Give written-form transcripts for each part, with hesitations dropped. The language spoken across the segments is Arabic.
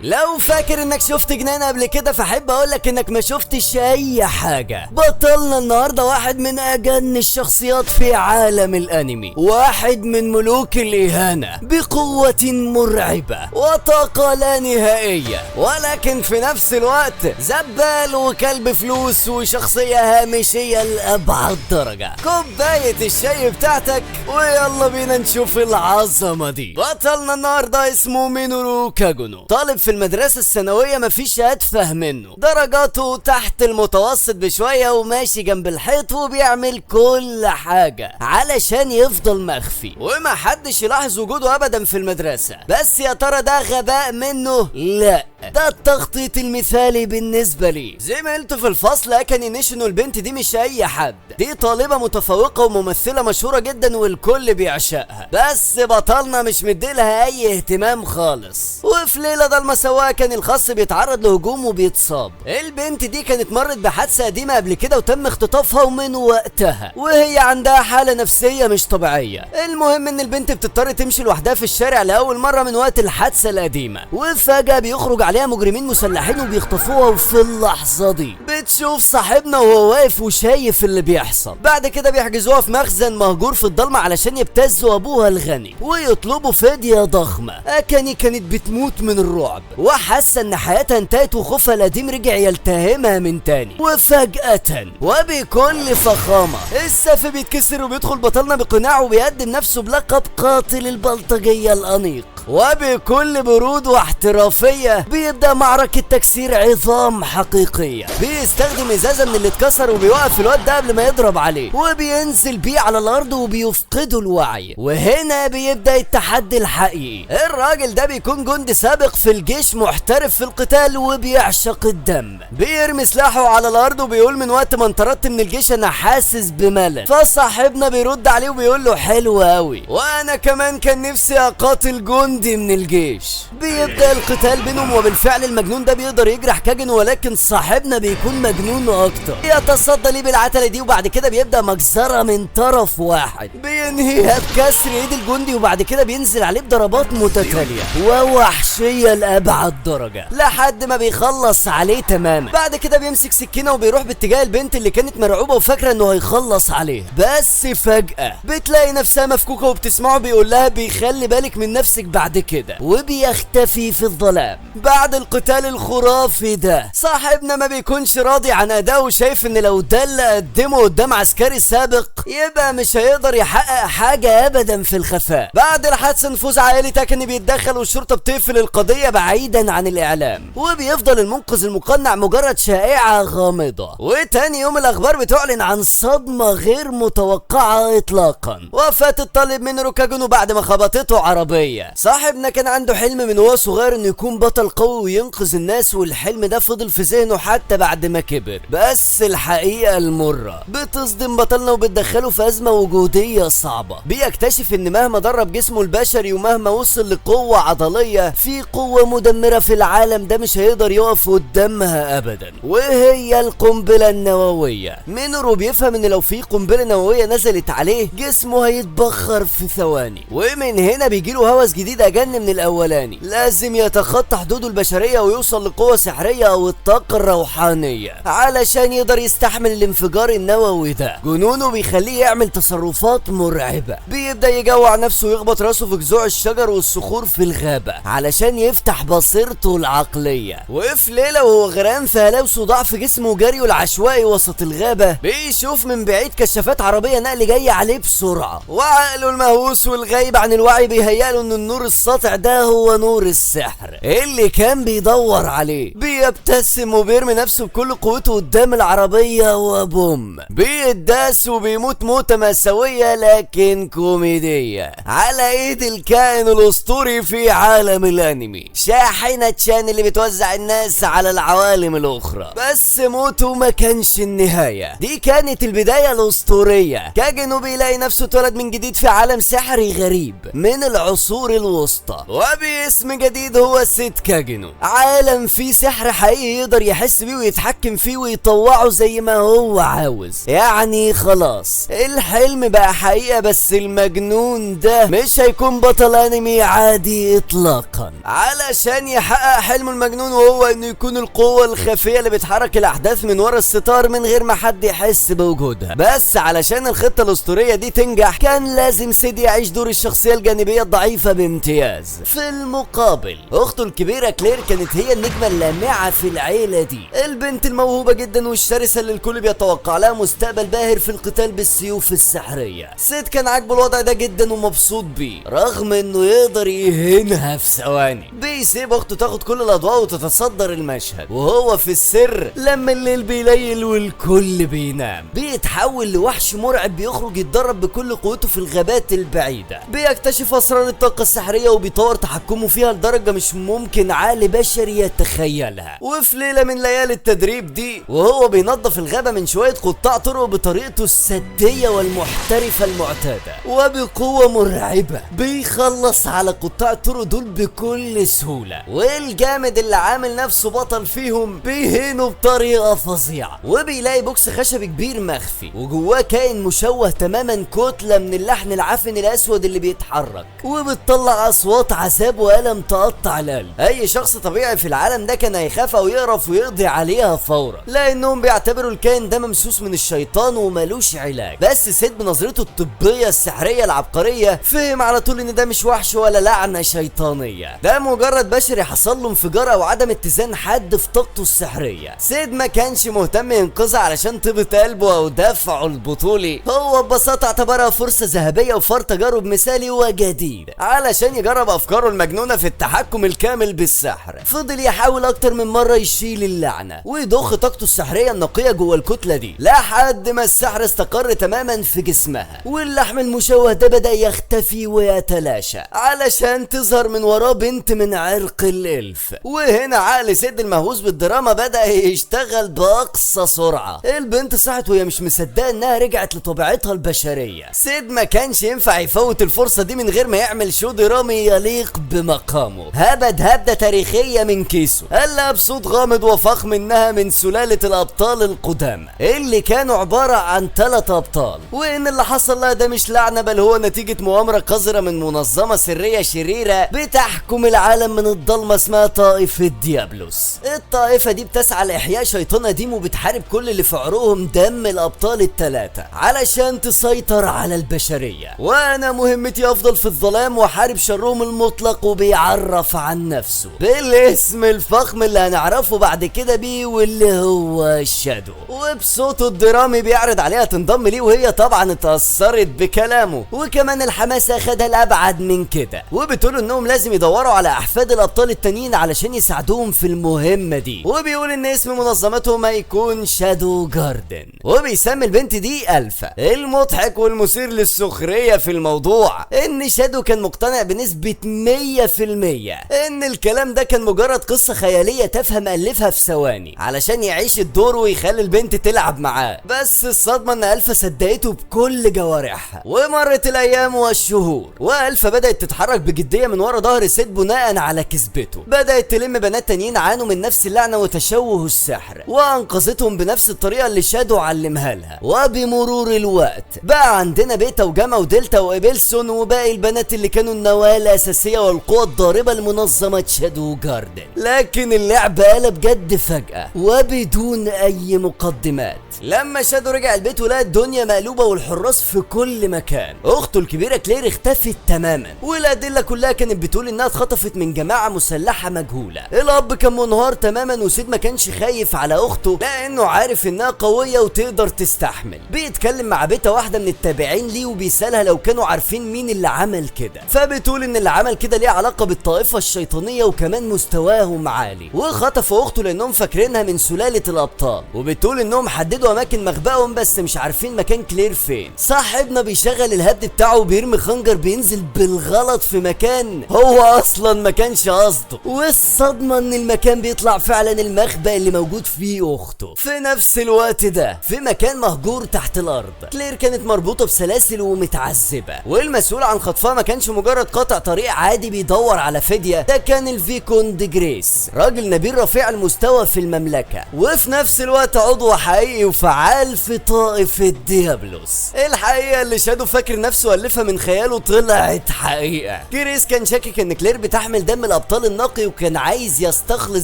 لو فاكر انك شفت جنان قبل كده فحب اقولك انك ما شفتش اي حاجة. بطلنا النهاردة واحد من اجن الشخصيات في عالم الانمي، واحد من ملوك الاهانة بقوة مرعبة وطاقة لا نهائية، ولكن في نفس الوقت زبال وكلب فلوس وشخصية هامشية لأبعد درجة. كوباية الشاي بتاعتك ويلا بينا نشوف العظمة دي. بطلنا النهاردة اسمه مينورو كاجونو، طالب في المدرسة الثانوية مفيش أتفه منه، درجاته تحت المتوسط بشوية وماشي جنب الحيط وبيعمل كل حاجة علشان يفضل مخفي ومحدش يلاحظ وجوده أبدا في المدرسة. بس يا ترى ده غباء منه؟ لا، ده التخطيط المثالي بالنسبة لي. زميلته في الفصل اكن نيشنو البنت دي مش اي حد، دي طالبة متفوقة وممثلة مشهورة جدا والكل بيعشقها، بس بطلنا مش مديلها اي اهتمام خالص. وفي ليلة ضلمة سواها كان الخاص بيتعرض لهجوم وبيتصاب. البنت دي كانت مرت بحادثة قديمة قبل كده وتم اختطافها، ومن وقتها وهي عندها حالة نفسية مش طبيعية. المهم ان البنت بتضطر تمشي لوحدها في الشارع لأول مرة من وقت الحادثة القديمة، وفجأة بيخرج عليها مجرمين مسلحين وبيخطفوها. وفي اللحظة دي بتشوف صاحبنا وهو واقف وشايف اللي بيحصل. بعد كده بيحجزوها في مخزن مهجور في الضلمة علشان يبتزوا ابوها الغني ويطلبوا فدية ضخمة. اكاني كانت بتموت من الرعب وحاسة ان حياتها انتهت وخوفها القديم رجع يلتهمها من تاني. وفجأة وبكل فخامة السقف بيتكسر وبيدخل بطلنا بقناع وبيقدم نفسه بلقب قاتل البلطجية الأنيق. وبكل برود واحترافية بيبدأ معركة تكسير عظام حقيقية. بيستخدم ازازة من اللي اتكسر وبيوقف الواد ده قبل ما يضرب عليه وبينزل بيه على الارض وبيفقده الوعي. وهنا بيبدأ التحدي الحقيقي. الراجل ده بيكون جندي سابق في الجيش محترف في القتال وبيعشق الدم. بيرمي سلاحه على الارض وبيقول من وقت ما انطردت من الجيش انا حاسس بملل. فصاحبنا بيرد عليه وبيقول له حلو قوي، وانا كمان كان نفسي اقاتل جندي من الجيش. بيبدأ القتال بينهم وبالفعل المجنون ده بيقدر يجرح كاجن، ولكن صاحبنا بيكون مجنون اكتر. يتصدى ليه بالعتلة دي وبعد كده بيبدأ مجزرة من طرف واحد بينهيها بكسر ايد الجندي، وبعد كده بينزل عليه بضربات متتالية ووحشية لأبعد درجة لحد ما بيخلص عليه تماما. بعد كده بيمسك سكينة وبيروح باتجاه البنت اللي كانت مرعوبة وفاكرة انه هيخلص عليه، بس فجأة بتلاقي نفسها مفكوكة وبتسمعه بيقول لها بيخلي بالك من نفسك بعد كده، وبيختفي في الظلام. بعد القتال الخرافي ده صاحبنا ما بيكونش راضي عن اداؤه وشايف ان لو ده اللي قدمه قدام عسكري سابق يبقى مش هيقدر يحقق حاجة ابدا في الخفاء. بعد الحادثة نفوذ عائلي تاكن بيتدخل والشرطة بتقفل القضية بعيدا عن الاعلام، وبيفضل المنقذ المقنع مجرد شائعة غامضة. وتاني يوم الاخبار بتعلن عن صدمة غير متوقعة اطلاقا، وفاة الطالب مينورو كاجونو بعد ما خبطته عربية. صاحبنا كان عنده حلم من وهو صغير انه يكون بطل قوي وينقذ الناس، والحلم ده فضل في ذهنه حتى بعد ما كبر. بس الحقيقة المرة بتصدم بطلنا وبتدخله في ازمة وجودية صعبة. بيكتشف ان مهما درب جسمه البشري ومهما وصل لقوة عضلية، في قوة مدمرة في العالم ده مش هيقدر يقف قدامها ابدا، وهي القنبلة النووية. مينورو بيفهم ان لو في قنبلة نووية نزلت عليه جسمه هيتبخر في ثواني، ومن هنا بيجيله هوس جديد اجن من الاولاني. لازم يتخطى حدوده البشرية ويوصل لقوة سحرية او الطاقة الروحانية علشان يقدر يستحمل الانفجار النووي ده. جنونه بيخليه يعمل تصرفات مرعبة، بيبدأ يجوع نفسه ويخبط راسه في جذوع الشجر والصخور في الغابة علشان يفتح بصيرته العقلية. وفي ليلة وهو غرقان في هلاوس وضعف جسمه وجريه العشوائي وسط الغابة، بيشوف من بعيد كشافات عربية نقل جاية عليه بسرعة، وعقله المهووس والغايب عن الوعي بيهيأله ان النور الساطع ده هو نور السحر اللي كان بيدور عليه. بيبتسم وبيرمي نفسه بكل قوته قدام العربية وبوم بيداس وبيموت موتة مأساوية لكن كوميدية على ايد الكائن الاسطوري في عالم الانمي، شاحنة شان اللي بتوزع الناس على العوالم الاخرى. بس موته ما كانش النهاية، دي كانت البداية الاسطورية. كاجنو بيلاقي نفسه اتولد من جديد في عالم سحري غريب من العصور الوسطى، وباسم جديد هو سيد كاجنو، عالم فيه سحر حقيقي يقدر يحس بيه ويتحكم فيه ويطوعه زي ما هو عاوز. يعني خلاص الحلم بقى حقيقة، بس المجنون ده مش هيكون بطل انمي عادي اطلاقا. علشان يحقق حلمه المجنون وهو انه يكون القوة الخفية اللي بتحرك الاحداث من ورا الستار من غير ما حد يحس بوجودها، بس علشان الخطة الاسطورية دي تنجح كان لازم سيد يعيش دور الشخصية الجانبية الضعيفة بامتياز. في المقابل اخته الكبيرة كلير كانت هي النجمة اللامعة في العيلة دي، البنت الموهوبة جدا والشرسة اللي الكل بيتوقع لها مستقبل باهر في القتال بالسيوف السحرية. سيد كان عاجبه الوضع ده جدا ومبسوط بيه، رغم انه يقدر يهينها في ثواني. بيسيب اخته تاخد كل الاضواء وتتصدر المشهد، وهو في السر لما الليل بيليل والكل بينام بيتحول لوحش مرعب بيخرج يتدرب بكل قوته في الغابات البعيدة، بيكتشف اسرار الطاقة السحرية وبيطور تحكمه فيها لدرجة مش ممكن عقل بشري يتخيلها. وفي ليلة من ليالي التدريب دي وهو بينظف الغابة من شوية قطاع طرق بطريقته السدية والمحترفة المعتادة وبقوة مرعبة، بيخلص على قطاع الطرق دول بكل سهولة، والجامد اللي عامل نفسه بطل فيهم بيهينه بطريقة فظيعة. وبيلاقي بوكس خشبي كبير مخفي وجواه كائن مشوه تماما، كتلة من اللحن العفن الاسود اللي بيتحرك وبتطلع اصوات عذاب والم تقطع القلب. اي شخص طبيعي في العالم ده كان هيخاف او يقرف ويقضي عليها فورا، لانهم بيعتبروا الكائن ده ممسوس من الشيطان ومالوش علاج. بس سيد بنظرته الطبية السحرية العبقرية فهم على طول ان ده مش وحش ولا لعنة شيطانية، ده مجرد بشري حصل له انفجار او عدم اتزان حاد في طاقته السحرية. سيد ما كانش مهتم ينقذها علشان طيبة قلبه او دفعه البطولي، هو ببساطة اعتبرها فرصة ذهبية وفار تجارب مثالي وجديد علشان يجرب افكاره المجنونة في التحكم الكامل بالسحر. فضل يحاول اكتر من مرة يشيل اللعنة ويضخ طاقته السحرية النقية جوه الكتلة دي لحد ما السحر استقر تماما في جسمها، واللحم المشوه ده بدأ يختفي ويتلاشى علشان تظهر من وراه بنت من عرق الالف. وهنا عقل سيد المهووس بالدراما بدأ يشتغل بأقصى سرعة. البنت صحت وهي مش مصدقة انها رجعت لطبيعتها البشرية. سيد ما كانش ينفع يفوت الفرصة دي من غير ما يعمل شو درامي يليق بمقامه. هبدة تاريخية من كيسه، قالها بصوت غامض وفخم انها من سلالة الابطال القدامى اللي كانوا عبارة عن 3 ابطال، وان اللي حصل لها ده مش لعنة بل هو نتيجة مؤامرة قذرة من منظمة سرية شريرة بتحكم العالم من الضلمة اسمها طائفة ديابلوس. الطائفة دي بتسعى لإحياء شيطان قديم وبتحارب كل اللي في عروقهم دم الابطال ال3 علشان تسيطر على البشرية. وانا مهمتي افضل في الظلام واحارب شرهم المطلق، وبيعرف عن نفسه بالاسم الفخم اللي هنعرفه بعد كده بيه واللي هو شادو، وبصوته الدرامي بيعرض عليها تنضم ليه، وهي طبعا اتأثرت بكلامه وكمان الحماس اخدها لأبعد من كده، وبتقول انهم لازم يدوروا على احفاد الابطال التانيين علشان يساعدوهم في المهمة دي. وبيقول ان اسم منظمتهم هيكون شادو جاردن، وبيسمي البنت دي الفا. المضحك والمثير للسخرية في الموضوع ان شادو كان مقتنع بنسبة 100% ان الكلام ده كان مجرد قصة خيالية تافهة مألفها في ثواني علشان يعيش الدور ويخلي البنت تلعب معاه. بس الصدمة ان الفا صدقته بكل جوارحها. ومرت الايام والشهور والفا بدأت تتحرك بجدية من ورا ظهر سيد بناء على كذبته، بدأت تلم بنات تانيين عانوا من نفس اللعنة وتشوه السحر وانقذتهم بنفس الطريقة اللي شادو علمها لها. وبمرور الوقت بقى عندنا بيتا وجاما ودلتا وإبلسون وباقي البنات اللي كانوا النواة الأساسية والقوة الضاربة لمنظمة شادو جاردن. لكن اللعبة قلب جد فجأة وبدون أي مقدمات لما شادو رجع البيت ولقى الدنيا مقلوبة والحراس في كل مكان. أخته الكبيرة كلير اختفت تماما، والأدلة كلها كانت بتقول إنها اتخطفت من جماعة مسلحة مجهولة. الأب كان منهار تماما وسيد ما كانش خايف على أخته لأنه عارف إنها قوية وتقدر تستحمل. بيتكلم مع بيتا واحدة من التابعين ليه وبيسألها لو كانوا عارفين مين اللي عمل كده، فبتقول إن اللي عمل كده ليه علاقة بالطائفة الشيطانية وكمان مستواهم عالي، وخطفوا أخته لأنهم فاكرينها من سلالة الأبطال. وبتقول إنهم حددوا أماكن مخبأهم بس مش عارفين مكان كلير فين. صاحبنا بيشغل الهبد بتاعه وبيرمي خنجر بينزل بالغلط في مكان هو أصلا ما كانش قصده، والصدمة إن المكان بيطلع فعلا المخبأ اللي موجود فيه أخته. في نفس الوقت ده في مكان مهجور تحت الأرض كلير كانت مربوطة بسلاسل ومتعذبة، والمسؤول عن خطفها ما كانش مجرد قاتل قاطع طريق عادي بيدور على فدية، ده كان الفيكوند جريس، راجل نبيل رفيع المستوى في المملكة، وفي نفس الوقت عضو حقيقي وفعال في طائفة ديابلوس. الحقيقة اللي شادو فاكر نفسه ألفها من خياله طلعت حقيقة. جريس كان شاكك ان كلير بتحمل دم الابطال النقي وكان عايز يستخلص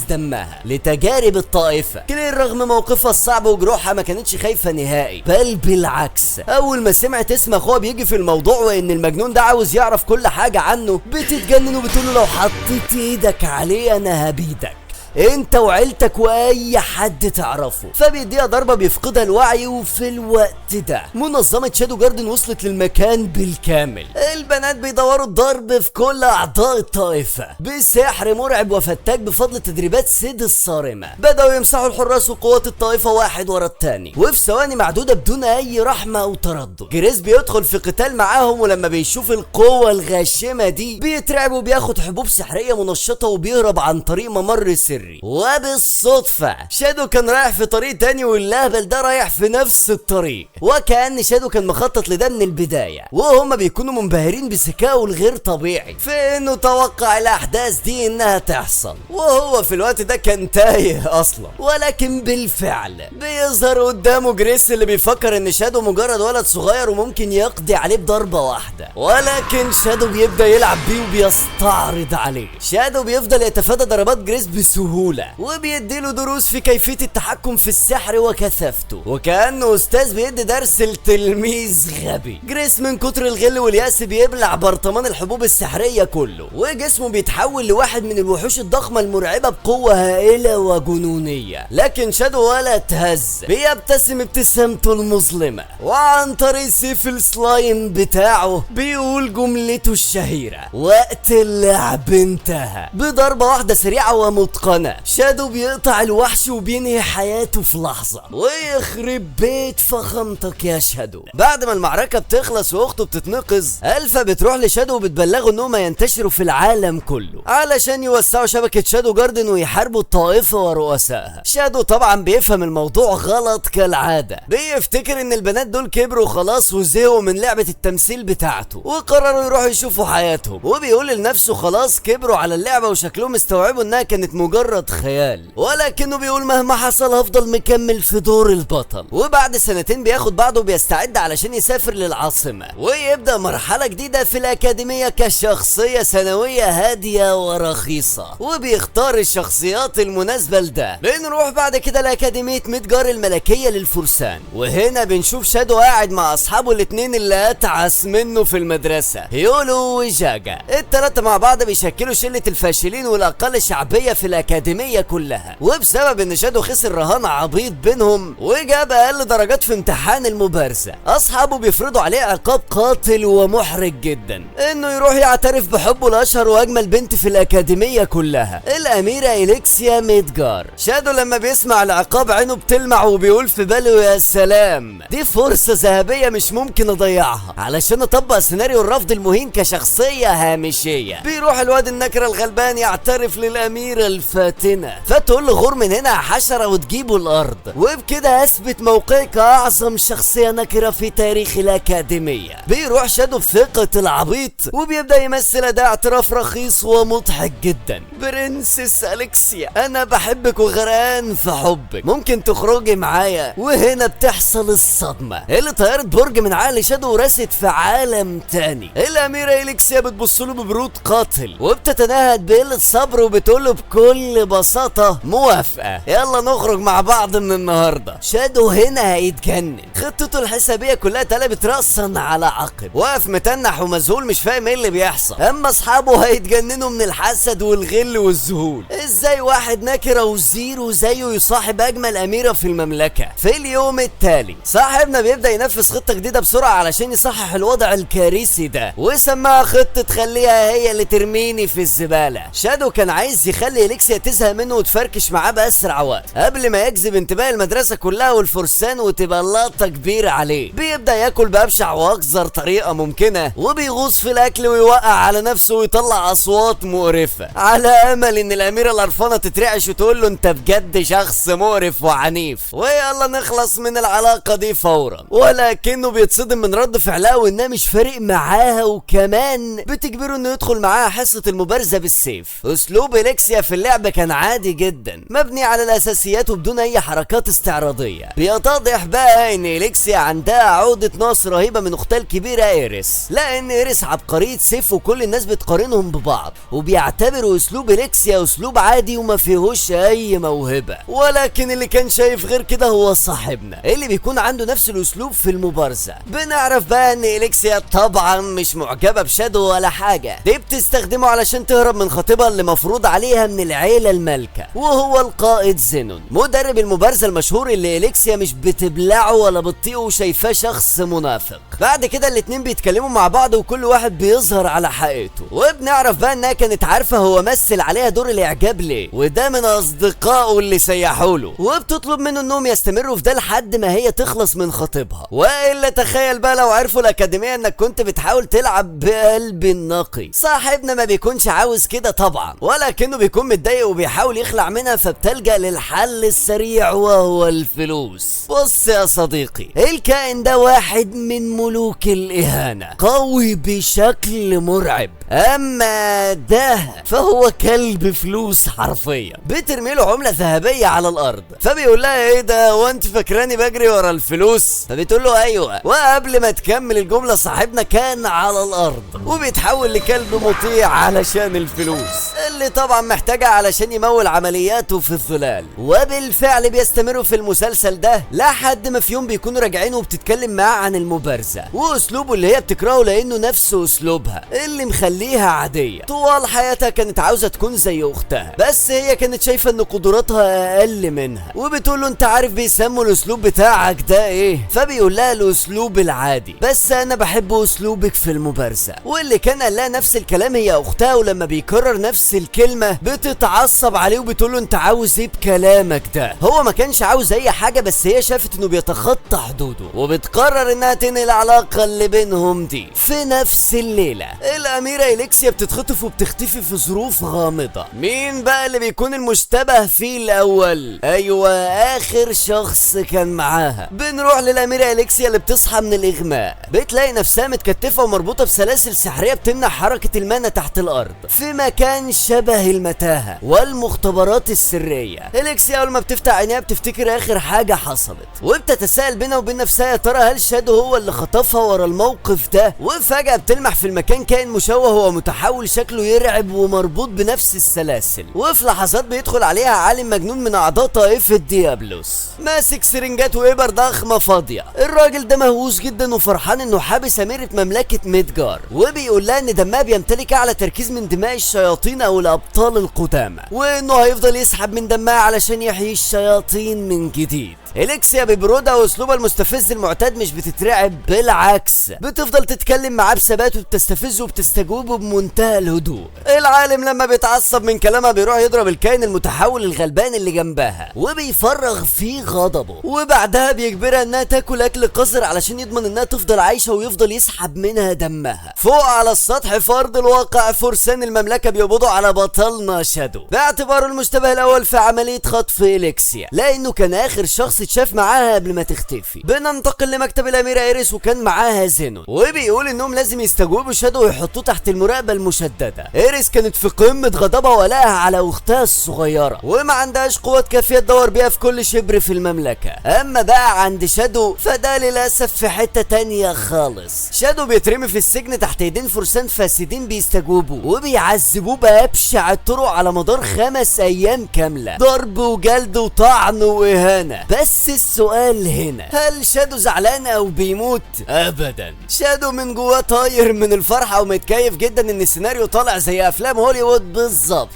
دمها لتجارب الطائفة. كلير رغم موقفها الصعب وجروحها ما كانتش خايفة نهائي، بل بالعكس، اول ما سمعت اسم اخوها بيجي في الموضوع وان المجنون ده عاوز يعرف كل حاجة عنه بتتجنن وبتقوله لو حطيت ايدك عليه انا هبيدك، انت وعيلتك واي حد تعرفه. فبيديها ضربه بيفقدها الوعي. وفي الوقت ده منظمه شادو جاردن وصلت للمكان بالكامل. البنات بيدوروا الضرب في كل اعضاء الطائفه بسحر مرعب وفتاك بفضل تدريبات سيد الصارمه. بداوا يمسحوا الحراس وقوات الطائفه واحد ورا التاني، وفي ثواني معدوده بدون اي رحمه او تردد جريس بيدخل في قتال معاهم، ولما بيشوف القوه الغاشمه دي بيترعب وبياخد حبوب سحريه منشطه وبيهرب عن طريق ممر سري. وبالصدفة شادو كان رايح في طريق تاني واللهبل ده رايح في نفس الطريق، وكأن شادو كان مخطط لده من البداية، وهما بيكونوا منبهرين بذكائه الغير طبيعي في انه توقع الاحداث دي انها تحصل، وهو في الوقت ده كان تايه اصلا. ولكن بالفعل بيظهر قدامه جريس اللي بيفكر ان شادو مجرد ولد صغير وممكن يقضي عليه بضربة واحدة، ولكن شادو بيبدأ يلعب بيه وبيستعرض عليه. شادو بيفضل يتفادى ضربات جريس بسهولة وبيديله دروس في كيفية التحكم في السحر وكثافته، وكأنه أستاذ بيدي درس لتلميذ غبي. جريس من كتر الغل واليأس بيبلع برطمان الحبوب السحرية كله، وجسمه بيتحول لواحد من الوحوش الضخمة المرعبة بقوة هائلة وجنونية. لكن شادو ولا اتهز، بيبتسم ابتسامته المظلمة، وعن طريق سيف السلايم بتاعه بيقول جملته الشهيرة: وقت اللعب انتهى. بضربة واحدة سريعة ومتقنة شادو بيقطع الوحش وبينهي حياته في لحظة. ويخرب بيت فخامتك يا شادو. بعد ما المعركة بتخلص واخته بتتنقذ، الفا بتروح لشادو وبتبلغه انهم ينتشروا في العالم كله علشان يوسعوا شبكة شادو جاردن ويحاربوا الطائفة ورؤسائها. شادو طبعا بيفهم الموضوع غلط كالعادة، بيفتكر ان البنات دول كبروا خلاص وزهقوا من لعبة التمثيل بتاعته وقرروا يروحوا يشوفوا حياتهم، وبيقول لنفسه خلاص كبروا على اللعبة وشكلهم استوعبوا انها كانت مجرد خيال، ولكنه بيقول مهما حصل هفضل مكمل في دور البطل. وبعد سنتين بياخد بعضه وبيستعد علشان يسافر للعاصمة ويبدأ مرحلة جديدة في الأكاديمية كشخصية ثانوية هادية ورخيصة، وبيختار الشخصيات المناسبة لده. بنروح بعد كده لأكاديمية ميدجار الملكية للفرسان، وهنا بنشوف شادو قاعد مع أصحابه الاتنين اللي أتعس منه في المدرسة، هيولو وجاجا. التلاتة مع بعض بيشكلوا شلة الفاشلين والأقل شعبية في الأكاديمية كلها، وبسبب ان شادو خسر رهان عبيط بينهم وجاب اقل درجات في امتحان المبارزة، اصحابه بيفرضوا عليه عقاب قاتل ومحرج جدا، انه يروح يعترف بحبه لاشهر واجمل بنت في الأكاديمية كلها، الاميرة إليكسيا ميدجار. شادو لما بيسمع العقاب عينه بتلمع وبيقول في باله يا سلام، دي فرصة ذهبية مش ممكن اضيعها علشان اطبق سيناريو الرفض المهين كشخصية هامشية. بيروح الواد النكرة الغلبان يعترف للاميرة الفاتنة، فتقول له غور من هنا يا حشرة وتجيبه الارض، وبكده اثبت موقعك كاعظم شخصية نكرة في تاريخ الأكاديمية. بيروح شادو بثقة العبيط وبيبدأ يمثل اداء اعتراف رخيص ومضحك جدا: برنسس أليكسيا انا بحبك وغرقان في حبك، ممكن تخرجي معايا؟ وهنا بتحصل الصدمة اللي طيرت برج من عقل شادو ورست في عالم تاني. الاميرة إليكسيا بتبصله ببرود قاتل وبتتنهد بقلة صبر وبتقوله بكل بساطة موافقة، يلا نخرج مع بعض من النهاردة. شادو هنا هيتجنن، خطته الحسابية كلها اتقلبت رأسا على عقب، واقف متنح ومذهول مش فاهم ايه اللي بيحصل. اما اصحابه هيتجننوا من الحسد والغل والذهول، ازاي واحد نكرة وزيرو زيه يصاحب اجمل اميرة في المملكة؟ في اليوم التالي صاحبنا بيبدأ ينفذ خطة جديدة بسرعة علشان يصحح الوضع الكارثي ده، وسماها خطة خليها هي اللي ترميني في الزبالة. شادو كان عايز يخلي إليكسيا تزهق منه وتفركش معاه باسرع وقت قبل ما يجذب انتباه المدرسه كلها والفرسان وتبقى اللقطه كبيره عليه. بيبدا ياكل بابشع واقذر طريقه ممكنه، وبيغوص في الاكل ويوقع على نفسه ويطلع اصوات مقرفه على امل ان الاميره القرفانه تترعش وتقول له انت بجد شخص مقرف وعنيف ويلا نخلص من العلاقه دي فورا. ولكنه بيتصدم من رد فعلها وانها مش فارق معاها، وكمان بتجبره انه يدخل معاها حصه المبارزه بالسيف. اسلوب اليكسيا في اللعبه كان عادي جدا، مبني على الاساسيات وبدون اي حركات استعراضيه. بيتضح بقى ان اليكسيا عندها عقده نقص رهيبه من اختها الكبيره ايريس، لان ايريس عبقريه سيف وكل الناس بتقارنهم ببعض، وبيعتبروا اسلوب اليكسيا اسلوب عادي وما فيهوش اي موهبه. ولكن اللي كان شايف غير كده هو صاحبنا اللي بيكون عنده نفس الاسلوب في المبارزه. بنعرف بقى ان اليكسيا طبعا مش معجبه بشادو ولا حاجه، دي بتستخدمه علشان تهرب من خطيبها اللي مفروض عليها من العيله المالكه، وهو القائد زينون مدرب المبارزه المشهور اللي اليكسيا مش بتبلعه ولا بتطيقه وشايفاه شخص منافق. بعد كده الاتنين بيتكلموا مع بعض وكل واحد بيظهر على حقيقته، وبنعرف بقى انها كانت عارفه هو مثل عليها دور الاعجاب ليه، وده من اصدقائه اللي سيحوا له، وبتطلب منه انهم يستمروا في ده لحد ما هي تخلص من خطيبها. والا تخيل بقى لو عرفوا الاكاديميه انك كنت بتحاول تلعب بقلب النقي. صاحبنا ما بيكونش عاوز كده طبعا، ولكنه بيكون متضايق وبيحاول يخلع منها، فبتلجأ للحل السريع وهو الفلوس. بص يا صديقي، الكائن ده واحد من ملوك الاهانه، قوي بشكل مرعب، اما ده فهو كلب فلوس حرفيا. بترمي له عمله ذهبيه على الارض، فبيقول لها ايه ده وانت فاكراني بجري ورا الفلوس؟ فبتقول له ايوه، وقبل ما تكمل الجمله صاحبنا كان على الارض وبيتحول لكلب مطيع علشان الفلوس اللي طبعا محتاجها علشان يمول عملياته في الظلال. وبالفعل بيستمروا في المسلسل ده لحد ما في يوم بيكونوا راجعين وبتتكلم معاه عن المبارزه واسلوبه اللي هي بتكرهه لانه نفس اسلوبها اللي مخليها عاديه. طوال حياتها كانت عاوزه تكون زي اختها، بس هي كانت شايفه ان قدراتها اقل منها، وبتقول له انت عارف بيسموا الاسلوب بتاعك ده ايه؟ فبيقول لها الاسلوب العادي، بس انا بحب اسلوبك في المبارزه. واللي كان قال لها نفس الكلام هي اختها، ولما بيكرر نفس الكلمه بتتعصب عليه وبتقول له انت عاوز ايه بكلامك ده؟ هو ما كانش عاوز اي حاجه، بس هي شافت انه بيتخطى حدوده وبتقرر انها تنهي العلاقه اللي بينهم دي. في نفس الليله الاميره اليكسيا بتتخطف وبتختفي في ظروف غامضه. مين بقى اللي بيكون المشتبه فيه الاول؟ ايوه، اخر شخص كان معاها. بنروح للاميره اليكسيا اللي بتصحى من الاغماء، بتلاقي نفسها متكتفه ومربوطه بسلاسل سحريه بتمنع حركه الماء تحت الارض في مكان شبه المتاهه والمختبرات السريه. اليكسيا اول ما بتفتح عينيها بتفتكر اخر حاجه حصلت، وبتتساءل بينها وبين نفسها يا ترى هل شادو هو اللي خطفها ورا الموقف ده؟ وفجاه بتلمح في المكان كائن مشوه ومتحول شكله يرعب ومربوط بنفس السلاسل، وفي لحظات بيدخل عليها عالم مجنون من اعضاء طائفه ديابلوس ماسك سرنجات وابر ضخمه فاضيه. الراجل ده مهووس جدا وفرحان انه حابس اميره مملكه ميدجار، وبيقول لها ان دمها بيمتلك اعلى تركيز من دماء الشياطين او الابطال القدامى، وانه هيفضل يسحب من دمها علشان يحيي الشياطين من جديد. اليكسيا ببرودها واسلوبها المستفز المعتاد مش بتترعب، بالعكس بتفضل تتكلم معاه بثبات وبتستفزه وبتستجوبه بمنتهى الهدوء. العالم لما بيتعصب من كلامها بيروح يضرب الكائن المتحول الغلبان اللي جنبها وبيفرغ فيه غضبه، وبعدها بيجبرها انها تاكل اكل قذر علشان يضمن انها تفضل عايشه ويفضل يسحب منها دمها. فوق على السطح في ارض الواقع فرسان المملكه بيقبضوا على بطلنا شادو باعتباره المشتبه الاول في عمليه خطف اليكسيا، لانه كان اخر شخص اتشاف معاها قبل ما تختفي. بننتقل لمكتب الاميره ايريس وكان معاها زينون، وبيقول انهم لازم يستجوبوا شادو ويحطوه تحت المراقبه المشدده. ايريس كانت في قمه غضبها وقلقها على اختها الصغيره، وما عندهاش قوات كافيه تدور بيها في كل شبر في المملكه. اما بقى عند شادو فده للاسف في حته تانيه خالص. شادو بيترمي في السجن تحت ايدين فرسان فاسدين بيستجوبوا وبيعذبوه بابشع الطرق على مدار 5 ايام كامله، ضرب وجلد وطعن واهانه. بس السؤال هنا، هل شادو زعلان او بيموت؟ ابدا، شادو من جواه طاير من الفرحه ومتكيف جدا ان السيناريو طالع زي افلام هوليوود بالظبط.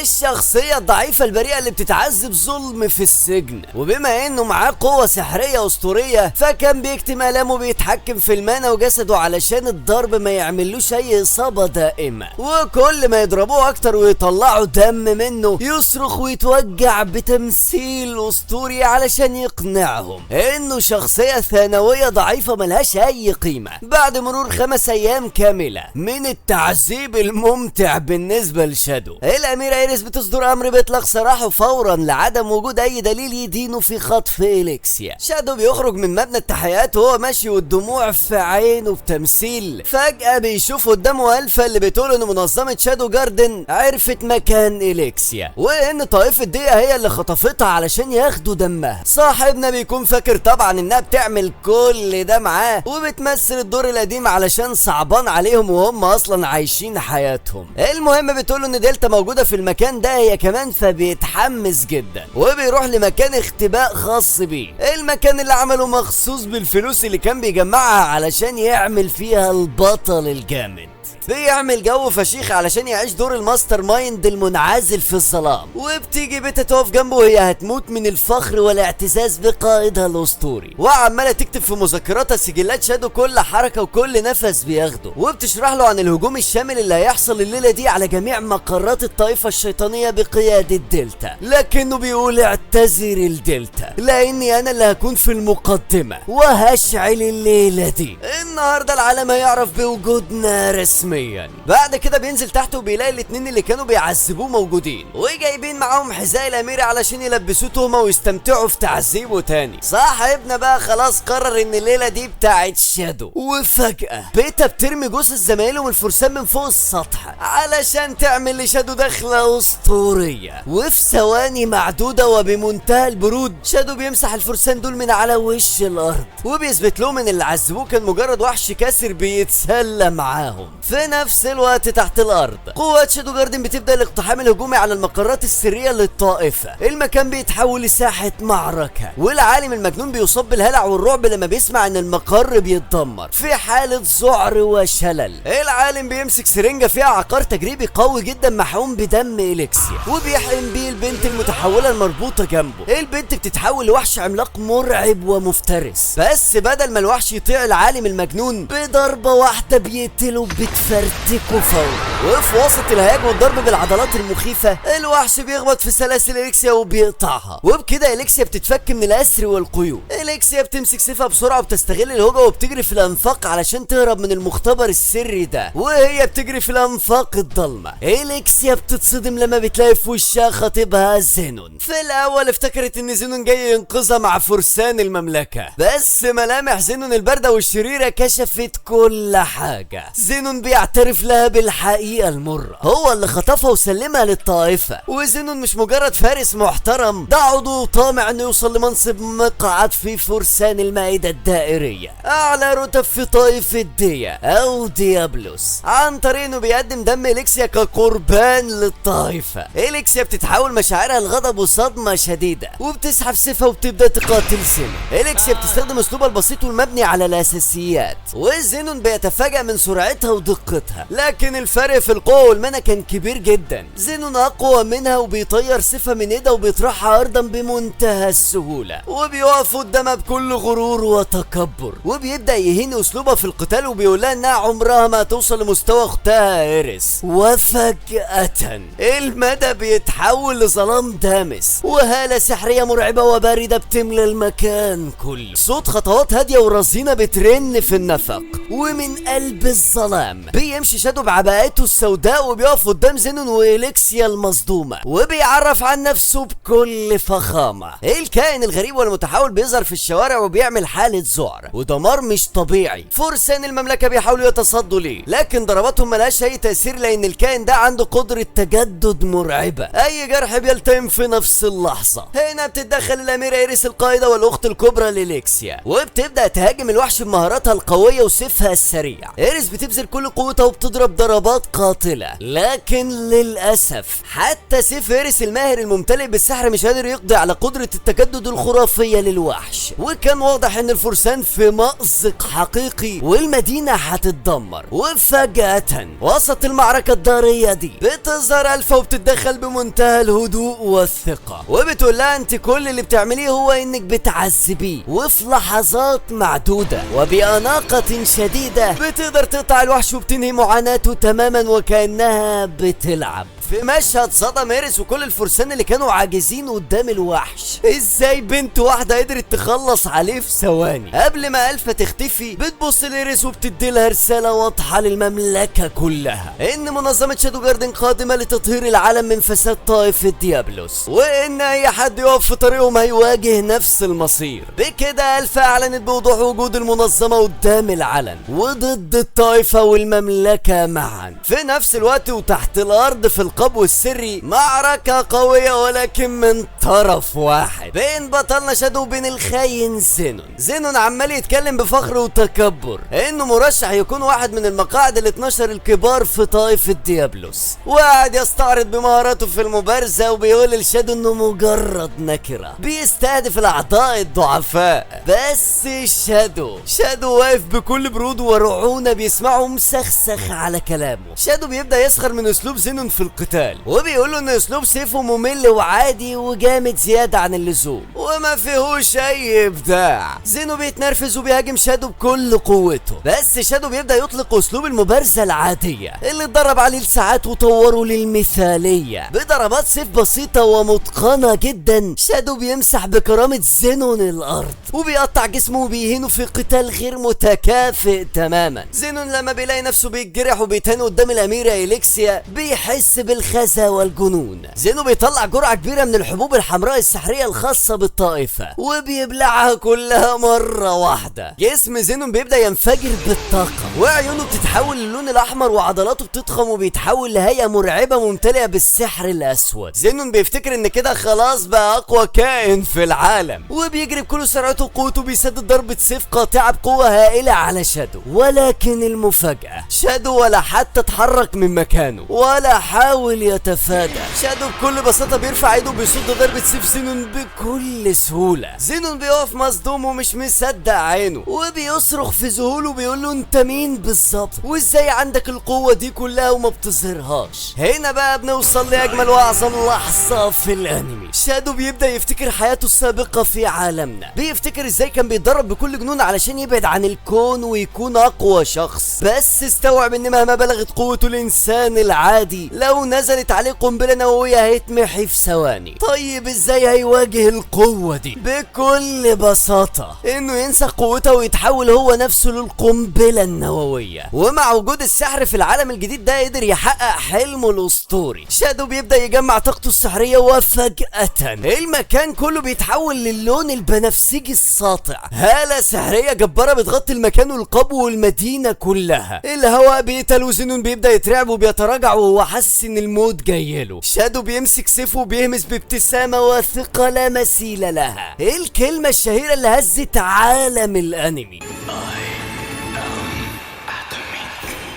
الشخصية الضعيفة البريئة اللي بتتعذب ظلم في السجن، وبما انه معاه قوة سحرية اسطورية فكان بيكتم آلامه وبيتحكم في المانا وجسده علشان الضرب ما يعملوش اي اصابة دائمة، وكل ما يضربوه اكتر ويطلعوا دم منه يصرخ ويتوجع بتمثيل اسطوري علشان يقنعهم انه شخصية ثانوية ضعيفة ملهاش اي قيمة. بعد مرور 5 ايام كاملة من التعذيب الممتع بالنسبة لشادو، الاميرة ايريس بتصدر امر باطلاق سراحه فورا لعدم وجود اي دليل يدينه في خطف اليكسيا. شادو بيخرج من مبنى التحقيقات وهو ماشي والدموع في عينه بتمثيل، فجأة بيشوف قدامه الفا اللي بتقول ان منظمة شادو جاردن عرفت مكان اليكسيا وان طائفة ديا هي اللي خطفتها علشان ياخدوا دمها. صاحبنا بيكون فاكر طبعا انها بتعمل كل ده معاه وبتمثل الدور القديم علشان صعبان عليهم وهم اصلا عايشين حياتهم. المهم بتقول ان دلتا موجودة في المكان ده هي كمان، فبيتحمس جدا وبيروح لمكان اختباء خاص بيه، المكان اللي عمله مخصوص بالفلوس اللي كان بيجمعها علشان يعمل فيها البطل الجامد. بيعمل جو فشيخ علشان يعيش دور الماستر مايند المنعزل في الظلام، وبتيجي بيتا تقف جنبه وهي هتموت من الفخر والاعتزاز بقائدها الاسطوري، وعماله تكتب في مذكراتها سجلات شادو كل حركه وكل نفس بياخده، وبتشرح له عن الهجوم الشامل اللي هيحصل الليله دي على جميع مقرات الطائفه الشيطانيه بقياده دلتا، لكنه بيقول اعتذر الدلتا لاني انا اللي هكون في المقدمه وهشعل الليله دي. النهارده العالم هيعرف بوجودنا رسميا. بعد كده بينزل تحت وبيلاقي الاتنين اللي كانوا بيعذبوه موجودين وجايبين معاهم حذاء الاميرة علشان يلبسوه تهمة ويستمتعوا في تعذيبه تاني. صاحبنا بقى خلاص قرر ان الليلة دي بتاعت شادو، وفجأة بيتا بترمي جثث زمايلهم الفرسان من فوق السطح علشان تعمل لشادو دخلة اسطورية، وفي ثواني معدودة وبمنتهى البرود شادو بيمسح الفرسان دول من على وش الارض وبيثبت لهم ان اللي عذبوه كان مجرد وحش كاسر بيتسلى معاهم. في نفس الوقت تحت الارض قوات شادو جاردن بتبدا الاقتحام الهجومي على المقرات السريه للطائفه، المكان بيتحول لساحه معركه والعالم المجنون بيصاب بالهلع والرعب لما بيسمع ان المقر بيتدمر في حاله ذعر وشلل. العالم بيمسك سرنجه فيها عقار تجريبي قوي جدا محقون بدم اليكسيا وبيحقن بيه البنت المتحوله المربوطه جنبه. البنت بتتحول لوحش عملاق مرعب ومفترس، بس بدل ما الوحش يطيع العالم المجنون بضربه واحده بيقتله بتفرتكه فورا، وفي وسط الهياج والضرب بالعضلات المخيفة الوحش بيخبط في سلاسل اليكسيا وبيقطعها، وبكده اليكسيا بتتفك من الاسر والقيود. اليكسيا بتمسك سيفها بسرعة وبتستغل الهوجة وبتجري في الانفاق علشان تهرب من المختبر السري ده، وهي بتجري في الانفاق الضلمة اليكسيا بتتصدم لما بتلاقي في وشها خطيبها زينون. في الاول افتكرت ان زينون جاي ينقذها مع فرسان المملكة، بس ملامح زينون الباردة والشريرة كشفت كل حاجة. زينون بيعترف لها بالحقيقة المرة، هو اللي خطفها وسلمها للطائفة، وزينون مش مجرد فارس محترم، ده عضو طامع انه يوصل لمنصب مقعد في فرسان المائدة الدائرية، اعلى رتب في طائفة ديا او ديابلوس، عن طريق انه بيقدم دم اليكسيا كقربان للطائفة. اليكسيا بتتحول مشاعرها لغضب وصدمة شديدة وبتسحب سيفها وبتبدأ تقاتل زينون. اليكسيا بتستخدم اسلوبها البسيط والمبني على الاساسيات، وزينون بيتفاجأ من سرعتها ودقتها، لكن الفرق في القوة والمنى كان كبير جدا. زينون اقوى منها وبيطير سيفها من ايدها وبيطرحها ارضا بمنتهى السهولة، وبيقف قدامها بكل غرور وتكبر، وبيبدأ يهين اسلوبها في القتال وبيقولها انها عمرها ما توصل لمستوى اختها ايريس. وفجأة المدى بيتحول لظلام دامس وهالة سحرية مرعبة وباردة بتملى المكان كله، صوت خطوات هادية ورزينة بترن في النفق، ومن قلب الظلام بيمشي شادو بعباءته السوداء وبيقف قدام زينون واليكسيا المصدومة وبيعرف عن نفسه بكل فخامة. الكائن الغريب والمتحول بيظهر في الشوارع وبيعمل حالة ذعر ودمار مش طبيعي. فرسان المملكة بيحاولوا يتصدوا ليه، لكن ضرباتهم ملهاش اي تأثير لان الكائن ده عنده قدرة تجدد مرعبة، اي جرح بيلتئم في نفس اللحظة. هنا بتتدخل الاميرة ايريس القائدة والاخت الكبرى لليكسيا وبتبدأ تهاجم الوحش بمهاراتها القوية وسيفها السريع. ايريس بتبذل كل قوتها قوتها وبتضرب ضربات قاتلة، لكن للأسف حتى سيف إيريس الماهر الممتلئ بالسحر مش قادر يقضي على قدرة التجدد الخرافية للوحش، وكان واضح ان الفرسان في مأزق حقيقي والمدينة هتتدمر. وفجأة وسط المعركة الضارية دي بتظهر ألفا وبتتدخل بمنتهى الهدوء والثقة، وبتقول لها انت كل اللي بتعمليه هو انك بتعذبيه، وفي لحظات معدودة وبأناقة شديدة بتقدر تقطع الوحش وبتنهي معاناته تماما وكأنها بتلعب. في مشهد صدم إيريس وكل الفرسان اللي كانوا عاجزين قدام الوحش. ازاي بنت واحدة قدرت تخلص عليه في ثواني؟ قبل ما ألفا تختفي بتبص لإيريس وبتديلها رسالة واضحة للمملكة كلها ان منظمة شادو جاردن قادمة لتطهير العالم من فساد طائفة ديابلوس، وان اي حد يقف في طريقهم هيواجه نفس المصير. بكده ألفا اعلنت بوضوح وجود المنظمة قدام العلن وضد الطائفة والمملكة معا. في نفس الوقت وتحت الارض في القبو السري معركة قوية ولكن من طرف واحد بين بطلنا شادو وبين الخاين زينون. زينون عمال يتكلم بفخر وتكبر انه مرشح يكون واحد من المقاعد ال 12 الكبار في طائفة ديابلوس، وقاعد يستعرض بمهاراته في المبارزة وبيقول لشادو انه مجرد نكرة بيستهدف الاعضاء الضعفاء. بس شادو واقف بكل برود ورعونة بيسمعه مسخسخ على كلامه. شادو بيبدأ يسخر من اسلوب زينون في القتال وبيقول له ان اسلوب سيفه ممل وعادي وجامد زيادة عن اللزوم وما فيهوش اي ابداع. زينو بيتنرفز وبيهاجم شادو بكل قوته، بس شادو بيبدأ يطلق اسلوب المبارزة العادية اللي اتدرب عليه لساعات وطوره للمثالية بضربات سيف بسيطة ومتقنة جدا. شادو بيمسح بكرامة زينون الارض وبيقطع جسمه وبيهينه في قتال غير متكافئ تماما. زينون لما بيلاقي نفسه بيتجرح وبيتهان قدام الاميرة إليكسيا بيحس بالخزى والجنون. زينو بيطلع جرعة كبيرة من الحبوب الحمراء السحرية الخاصة بالطائفة وبيبلعها كلها مرة واحدة. جسم زينون بيبدأ ينفجر بالطاقة وعيونه بتتحول للون الاحمر وعضلاته بتضخم وبيتحول لهيئة مرعبة ممتلئة بالسحر الاسود. زينون بيفتكر ان كده خلاص بقى اقوى كائن في العالم وبيجري بكل سرعته وقوته بيسدد ضربة سيف قاطعة بقوة هائلة على شادو. ولكن المفاجأة شادو ولا حتى اتحرك من مكانه ولا حاول يتفادى. شادو بكل بساطة بيرفع ايده وبيصد ضربة سيف زينون بكل سهولة. زينون بيقف مصدوم ومش مصدق عينه وبيصرخ في ذهول وبيقول له انت مين بالظبط وازاي عندك القوة دي كلها وما بتظهرهاش؟ هنا بقى بنوصل لاجمل واعظم لحظة في الانمي. شادو بيبدأ يفتكر حياته السابقة في عالمنا، بيفتكر ازاي كان بيتدرب بكل جنون علشان يبعد عن الكون ويكون اقوى شخص، بس استوعب ان مهما بلغت قوته الانسان العادي لو نزلت عليه قنبلة نووية هيتمحي في ثواني. طيب ازاي هيواجه القوة دي؟ بكل بساطة انه ينسخ قوته ويتحول هو نفسه للقنبلة النووية. ومع وجود السحر في العالم الجديد ده قدر يحقق حلمه الاسطوري. شادو بيبدأ يجمع طاقته السحرية وفجأة المكان كله بيتحول للون البنفسجي الساطع. هالة سحرية جبارة بتغطي المكان والقبو والمدينة كلها. الهواء بيتل وزينون بيبدأ يترعب وبيتراجع وهو حاسس ان الموت جايله. شادو بيمسك سيفه وبيهمس بابتسامة وثقة لا مثيل لها، الكلمة الشهيرة اللي هزت عالم الانمي.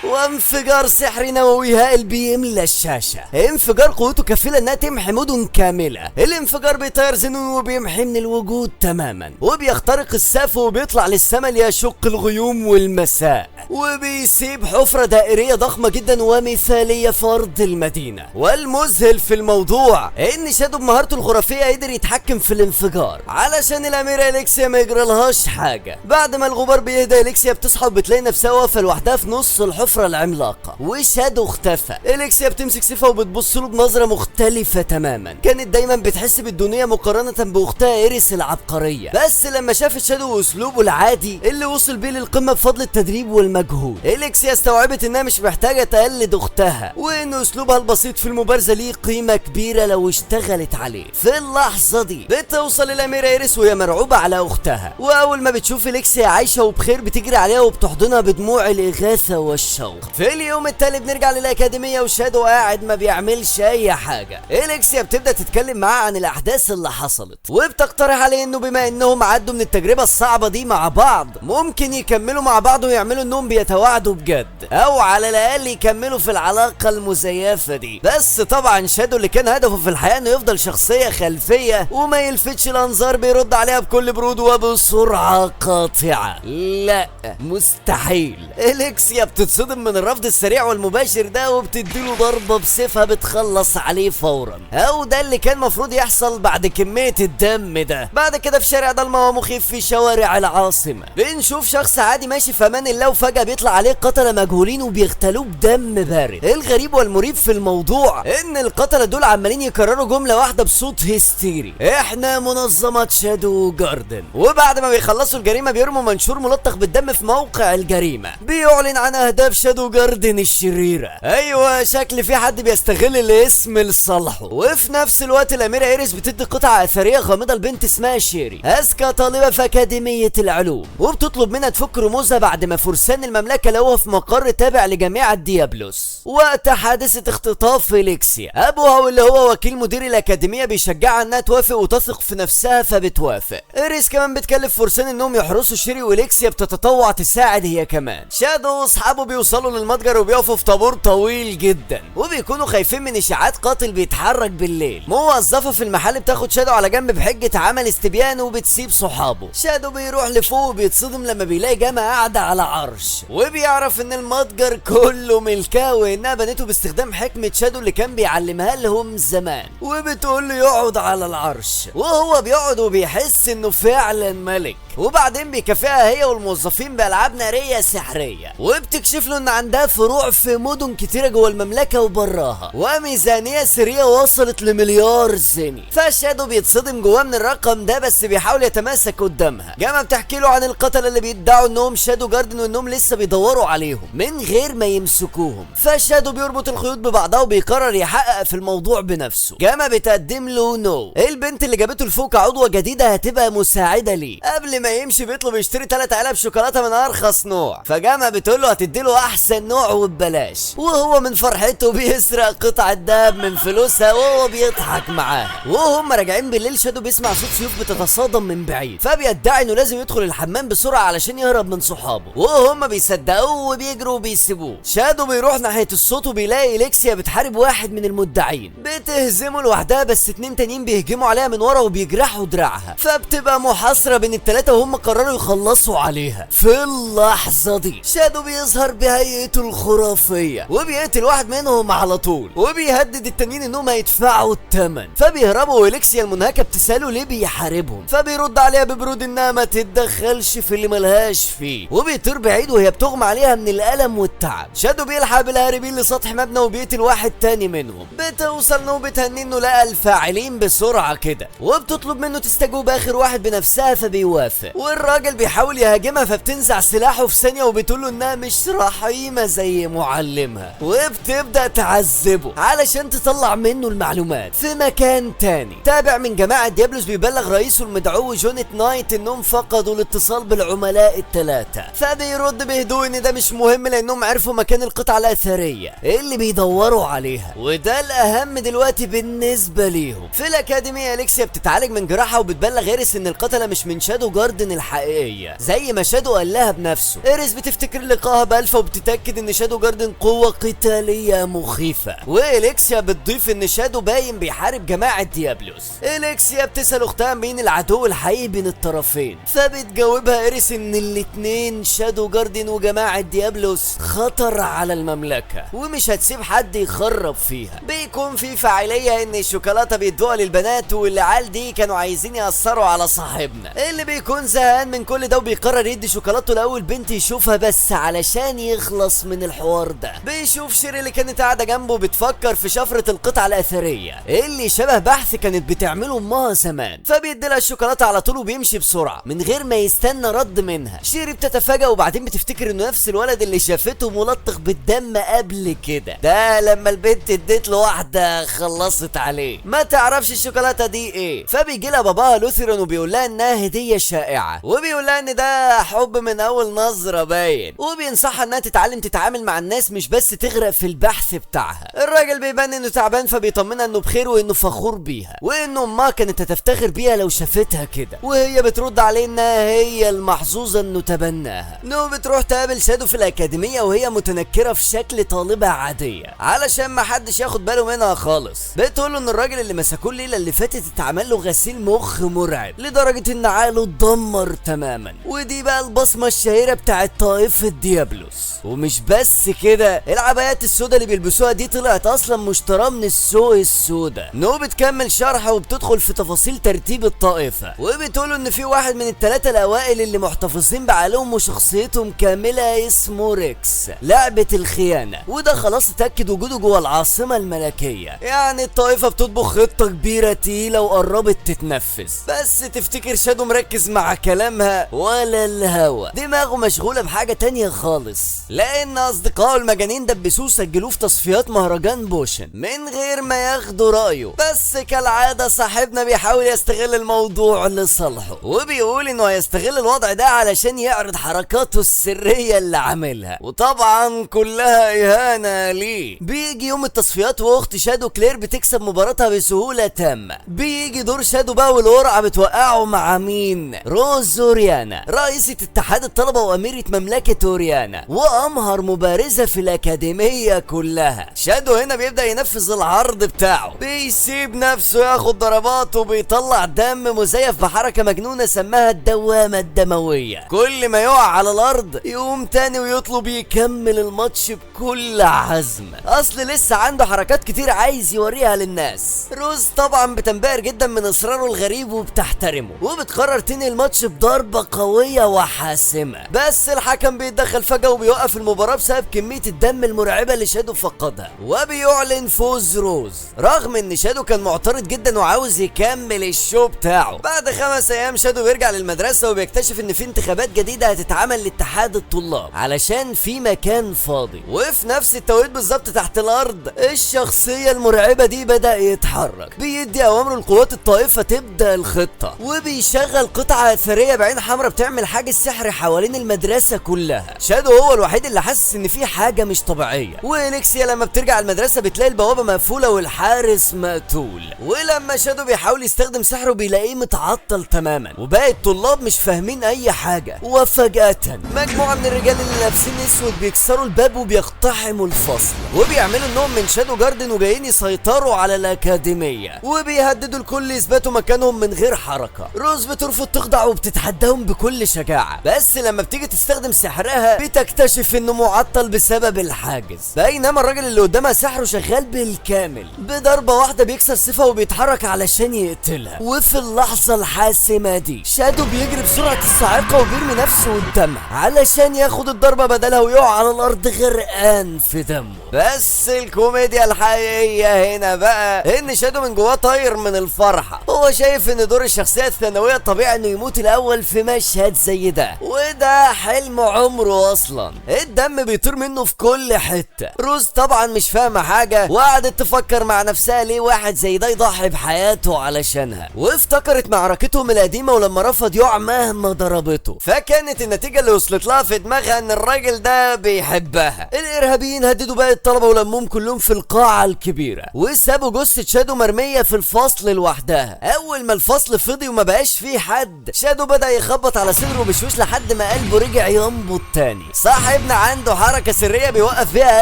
وانفجار سحري نووي هائل بيملى الشاشة. انفجار قوته كفيلة انها تمحي مدن كاملة. الانفجار بيطير زينون وبيمحي من الوجود تماما وبيخترق السقف وبيطلع للسماء ليشق الغيوم والمساء وبيسيب حفرة دائرية ضخمة جدا ومثالية في ارض المدينة. والمذهل في الموضوع ان شادو بمهارته الخرافية قدر يتحكم في الانفجار علشان الاميرة إليكسيا ما يجرالهاش حاجة. بعد ما الغبار بيهدى إليكسيا بتصحى وبتلاقي نفسها واقفة لوحدها في نص الحفرة العملاقة وشادو اختفى. إليكسيا بتمسك سيفها وبتبص له بنظرة مختلفة تماما. كانت دايما بتحس بالدنيا مقارنة باختها إيريس العبقرية، بس لما شافت شادو واسلوبه العادي اللي وصل بيه للقمة بفضل التدريب والمجهود، إليكسيا استوعبت انها مش محتاجة تقلد اختها وان اسلوبها البسيط في المبارزة ليه قيمة كبيرة لو اشتغلت عليه. في اللحظة دي بتوصل الاميرة إيريس وهي مرعوبة على اختها، واول ما بتشوف إليكسيا عايشة وبخير بتجري عليها وبتحضنها بدموع الاغاثة والشفقة. التسوق. في اليوم التالي بنرجع للأكاديمية وشادو قاعد ما بيعملش أي حاجة. إليكسيا بتبدأ تتكلم معاه عن الأحداث اللي حصلت، وبتقترح عليه إنه بما إنهم عدوا من التجربة الصعبة دي مع بعض ممكن يكملوا مع بعض ويعملوا إنهم بيتواعدوا بجد، أو على الأقل يكملوا في العلاقة المزيفة دي. بس طبعا شادو اللي كان هدفه في الحياة إنه يفضل شخصية خلفية وما يلفتش الأنظار بيرد عليها بكل برود وبسرعة قاطعة. لا مستحيل. إليكسيا بتتصدم من الرفض السريع والمباشر ده وبتديله ضربة بسيفها بتخلص عليه فورا، أو ده اللي كان مفروض يحصل بعد كمية الدم ده. بعد كده في شارع ضلمة ومخيف في شوارع العاصمة بنشوف شخص عادي ماشي في امان الله، وفجأة بيطلع عليه قتلة مجهولين وبيغتالوه بدم بارد. الغريب والمريب في الموضوع ان القتلة دول عمالين يكرروا جملة واحدة بصوت هستيري: احنا منظمة شادو جاردن. وبعد ما بيخلصوا الجريمة بيرموا منشور ملطخ بالدم في موقع الجريمة بيعلن عن اهداف شادو جاردن الشريرة. ايوه شكل في حد بيستغل الاسم لصالحه. وفي نفس الوقت الاميرة ايريس بتدي قطعة اثرية غامضة لبنت اسمها شيري، اذكى طالبة في اكاديمية العلوم، وبتطلب منها تفك رموزها بعد ما فرسان المملكة لقوها في مقر تابع لجامعة ديابلوس وقت حادثة اختطاف إليكسيا. ابوها واللي هو وكيل مدير الاكاديمية بيشجعها انها توافق وتثق في نفسها فبتوافق. ايريس كمان بتكلف فرسان انهم يحرسوا شيري، واليكسيا بتتطوع تساعد هي كمان. شادو واصحابه بيوصلوا للمتجر وبيقفوا في طابور طويل جدا، وبيكونوا خايفين من اشاعات قاتل بيتحرك بالليل. موظفة في المحل بتاخد شادو على جنب بحجة عمل استبيان وبتسيب صحابه. شادو بيروح لفوق وبيتصدم لما بيلاقي جامة قاعدة على عرش، وبيعرف ان المتجر كله ملكاه وانها بنته باستخدام حكمة شادو اللي كان بيعلمها لهم زمان، وبتقول له يقعد على العرش، وهو بيقعد وبيحس انه فعلا ملك. وبعدين بيكافئها هي والموظفين بألعاب نارية سحرية، وبتكشف له ان عندها فروع في مدن كتيرة جوه المملكة وبراها، وميزانية سرية وصلت لمليار زني. فشادو بيتصدم جواه من الرقم ده بس بيحاول يتماسك قدامها. جاما بتحكي له عن القتلة اللي بيدعوا انهم شادو جاردن وانهم لسه بيدوروا عليهم من غير ما يمسكوهم. فشادو بيربط الخيوط ببعضها وبيقرر يحقق في الموضوع بنفسه. جاما بتقدم له نو، البنت اللي جابته لفوق كعضوة جديدة هتبقى مساعدة ليه. قبل ما يمشي بيطلب يشتري 3 علب شوكولاته من ارخص نوع، فجامعة بتقول له هتديله احسن نوع وببلاش، وهو من فرحته بيسرق قطعه دهب من فلوسها وهو بيضحك معاها. وهم راجعين بالليل شادو بيسمع صوت سيوف بتتصادم من بعيد، فبيدعي انه لازم يدخل الحمام بسرعه علشان يهرب من صحابه، وهم بيصدقوه وبيجروا وبيسيبوه. شادو بيروح ناحيه الصوت وبيلاقي إليكسيا بتحارب واحد من المدعين، بتهزمه لوحدها بس 2 تانيين بيهجموا عليها من ورا وبيجرحوا دراعها، فبتبقى محاصره بين الثلاثه وهم قرروا يخلصوا عليها. في اللحظة دي شادو بيظهر بهيئته الخرافية وبيقتل واحد منهم على طول، وبيهدد التانيين انهم هيدفعوا الثمن. فبيهربوا وإليكسيا المنهكة بتسأله ليه بيحاربهم، فبيرد عليها ببرود انها ما تتدخلش في اللي ملهاش فيه، وبيطير بعيد وهي بتغمى عليها من الألم والتعب. شادو بيلحق بالهاربين لسطح مبنى وبيقتل واحد تاني منهم. بتوصل نوبة هني انه لقى الفاعلين بسرعة كده، وبتطلب منه تستجوب اخر واحد بنفسها فبيوافق. والراجل بيحاول يهاجمها فبتنزع سلاحه في ثانية وبتقول له انها مش رحيمة زي معلمها، وبتبدأ تعذبه علشان تطلع منه المعلومات. في مكان تاني تابع من جماعة ديابلوس بيبلغ رئيسه المدعو جونيت نايت انهم فقدوا الاتصال بالعملاء الثلاثة، فبيرد بهدوء ان ده مش مهم لانهم عرفوا مكان القطعة الاثرية اللي بيدوروا عليها، وده الاهم دلوقتي بالنسبة ليهم. في الاكاديمية إليكسيا بتتعالج من جراحها وبتبلغ إيريس ان القتلة مش من شادو جاردن الحقيقية زي ما شادو قال لها بنفسه. إيريس بتفتكر لقاها بألفا وبتتأكد ان شادو جاردن قوة قتالية مخيفة، وإليكسيا بتضيف ان شادو باين بيحارب جماعة ديابلوس. إليكسيا بتسأل اختها مين العدو الحقيقي بين الطرفين، فبتجاوبها إيريس ان الاتنين شادو جاردن وجماعة ديابلوس خطر على المملكة ومش هتسيب حد يخرب فيها. بيكون في فاعلية ان الشوكولاتة بيدوها للبنات، والعيال دي كانوا عايزين يأثروا على صاحبنا اللي بيكون زهقان من كل ده وبيقرر يدي شوكولاتته لاول بنت يشوفها بس علشان يخلص من الحوار ده. بيشوف شيري اللي كانت قاعده جنبه بتفكر في شفره القطعه الاثريه اللي شبه بحث كانت بتعمله امها زمان، فبيدي لها الشوكولاته على طول وبيمشي بسرعه من غير ما يستنى رد منها. شيري بتتفاجئ وبعدين بتفتكر انه نفس الولد اللي شافته ملطخ بالدم قبل كده، ده لما البنت اديت له واحده خلصت عليه. ما تعرفش الشوكولاته دي ايه، فبيجي لها باباها لوثيرون وبيقول لها انها هديه شائعه رائعة، وبيقول لها ان ده حب من اول نظرة باين، وبينصحها انها تتعامل مع الناس مش بس تغرق في البحث بتاعها. الراجل بيبان انه تعبان فبيطمنها انه بخير وانه فخور بيها، وان امها كانت هتفتخر بيها لو شافتها كده، وهي بترد عليه انها هي المحظوظة انه تبناها. نو بتروح تقابل شادو في الاكاديمية وهي متنكرة في شكل طالبة عادية علشان ما حدش ياخد باله منها خالص. بتقوله ان الراجل اللي مسكوه الليلة اللي فاتت اتعمل له غسيل مخ مرعب لدرجة ان عقله اتدمر تماما، ودي بقى البصمة الشهيرة بتاعت طائفة ديابلوس. ومش بس كده، العبايات السودا اللي بيلبسوها دي طلعت اصلا مشتراه من السوق السودا. نو بتكمل شرح وبتدخل في تفاصيل ترتيب الطائفة، وبتقوله ان في واحد من الثلاثة الاوائل اللي محتفظين بعقلهم وشخصيتهم كاملة اسمه ريكس لعبة الخيانة، وده خلاص اتأكد وجوده جوه العاصمة الملكية. يعني الطائفة بتطبخ خطة كبيرة تقيلة وقربت تتنفذ، بس تفتكر شادو مركز مع كلامها ولا الهوا دماغه مشغولة بحاجة تانية خالص، لان اصدقائه المجانين دبسوه سجلوه في تصفيات مهرجان بوشن من غير ما ياخدوا رأيه. بس كالعادة صاحبنا بيحاول يستغل الموضوع لصالحه، وبيقول انه هيستغل الوضع ده علشان يعرض حركاته السرية اللي عاملها، وطبعا كلها اهانة ليه. بيجي يوم التصفيات واخت شادو كلير بتكسب مباراتها بسهولة تامة. بيجي دور شادو بقى والقرعة بتوقعه مع مين؟ روز اوريانا رئيسة اتحاد الطلبة واميرة مملكة اوريانا وامهر مبارزة في الاكاديمية كلها. شادو هنا بيبدأ ينفذ العرض بتاعه، بيسيب نفسه ياخد ضربات وبيطلع دم مزيف بحركة مجنونة سماها الدوامة الدموية. كل ما يقع على الارض يقوم تاني ويطلب يكمل الماتش بكل عزم، اصل لسه عنده حركات كتير عايز يوريها للناس. روز طبعا بتنبهر جدا من اصراره الغريب وبتحترمه، وبتقرر تنهي الماتش بضربة قوية وحاسمة، بس الحكم بيتدخل فجأة وبيوقف المباراة بسبب كمية الدم المرعبة اللي شادو فقدها، وبيعلن فوز روز رغم ان شادو كان معترض جدا وعاوز يكمل الشو بتاعه. بعد 5 ايام شادو بيرجع للمدرسة وبيكتشف ان في انتخابات جديدة هتتعمل لاتحاد الطلاب علشان في مكان فاضي، وفي نفس التوقيت بالظبط تحت الارض الشخصية المرعبة دي بدأ يتحرك، بيدي اوامره لقوات الطائفة تبدأ الخطة، وبيشغل قطعة اثرية بعين حمراء بتعمل حاجز سحر حوالين المدرسة كلها. شادو هو الوحيد اللي حاسس ان في حاجة مش طبيعية، واليكسيا لما بترجع المدرسة بتلاقي البوابة مقفولة والحارس مقتول، ولما شادو بيحاول يستخدم سحره بيلاقيه متعطل تماما، وباقي الطلاب مش فاهمين اي حاجة. وفجأة مجموعة من الرجال اللي لابسين اسود بيكسروا الباب وبيقتحموا الفصل، وبيعملوا انهم من شادو جاردن وجايين يسيطروا على الاكاديمية، وبيهددوا الكل يثبتوا مكانهم من غير حركة. روز بترفض تخضع وبتتحداهم بكل شجاعة، بس لما بتيجي تستخدم سحرها بتكتشف انه معطل بسبب الحاجز، بينما الراجل اللي قدامها سحره شغال بالكامل. بضربة واحدة بيكسر سيفها وبيتحرك علشان يقتلها، وفي اللحظة الحاسمة دي شادو بيجري بسرعة الصاعقة وبيرمي نفسه قدامها علشان ياخد الضربة بدلها ويقع على الارض غرقان في دمه. بس الكوميديا الحقيقية هنا بقى ان شادو من جواه طاير من الفرحة، هو شايف ان دور الشخصية الثانوية طبيعي انه يموت الاول في مشهد زي ده، وده حلم عمره اصلا. الدم بيطير منه في كل حتة. روز طبعا مش فاهمة حاجة وقعدت تفكر مع نفسها ليه واحد زي ده يضحي بحياته علشانها، وافتكرت معركتهم القديمة ولما رفض يقع مهما ضربته، فكانت النتيجة اللي وصلت لها في دماغها ان الراجل ده بيحبها. الارهابيين هددوا باقي الطلبة ولموهم كلهم في القاعة الكبيرة، وسابوا جثة شادو مرمية في الفصل لوحدها. اول ما الفصل فضي وما بقاش فيه حد، شادو بدأ يخبط على صدره بشوش لحد ما قلبه رجع ينبض تاني. صاحبنا عنده حركة سرية بيوقف بيها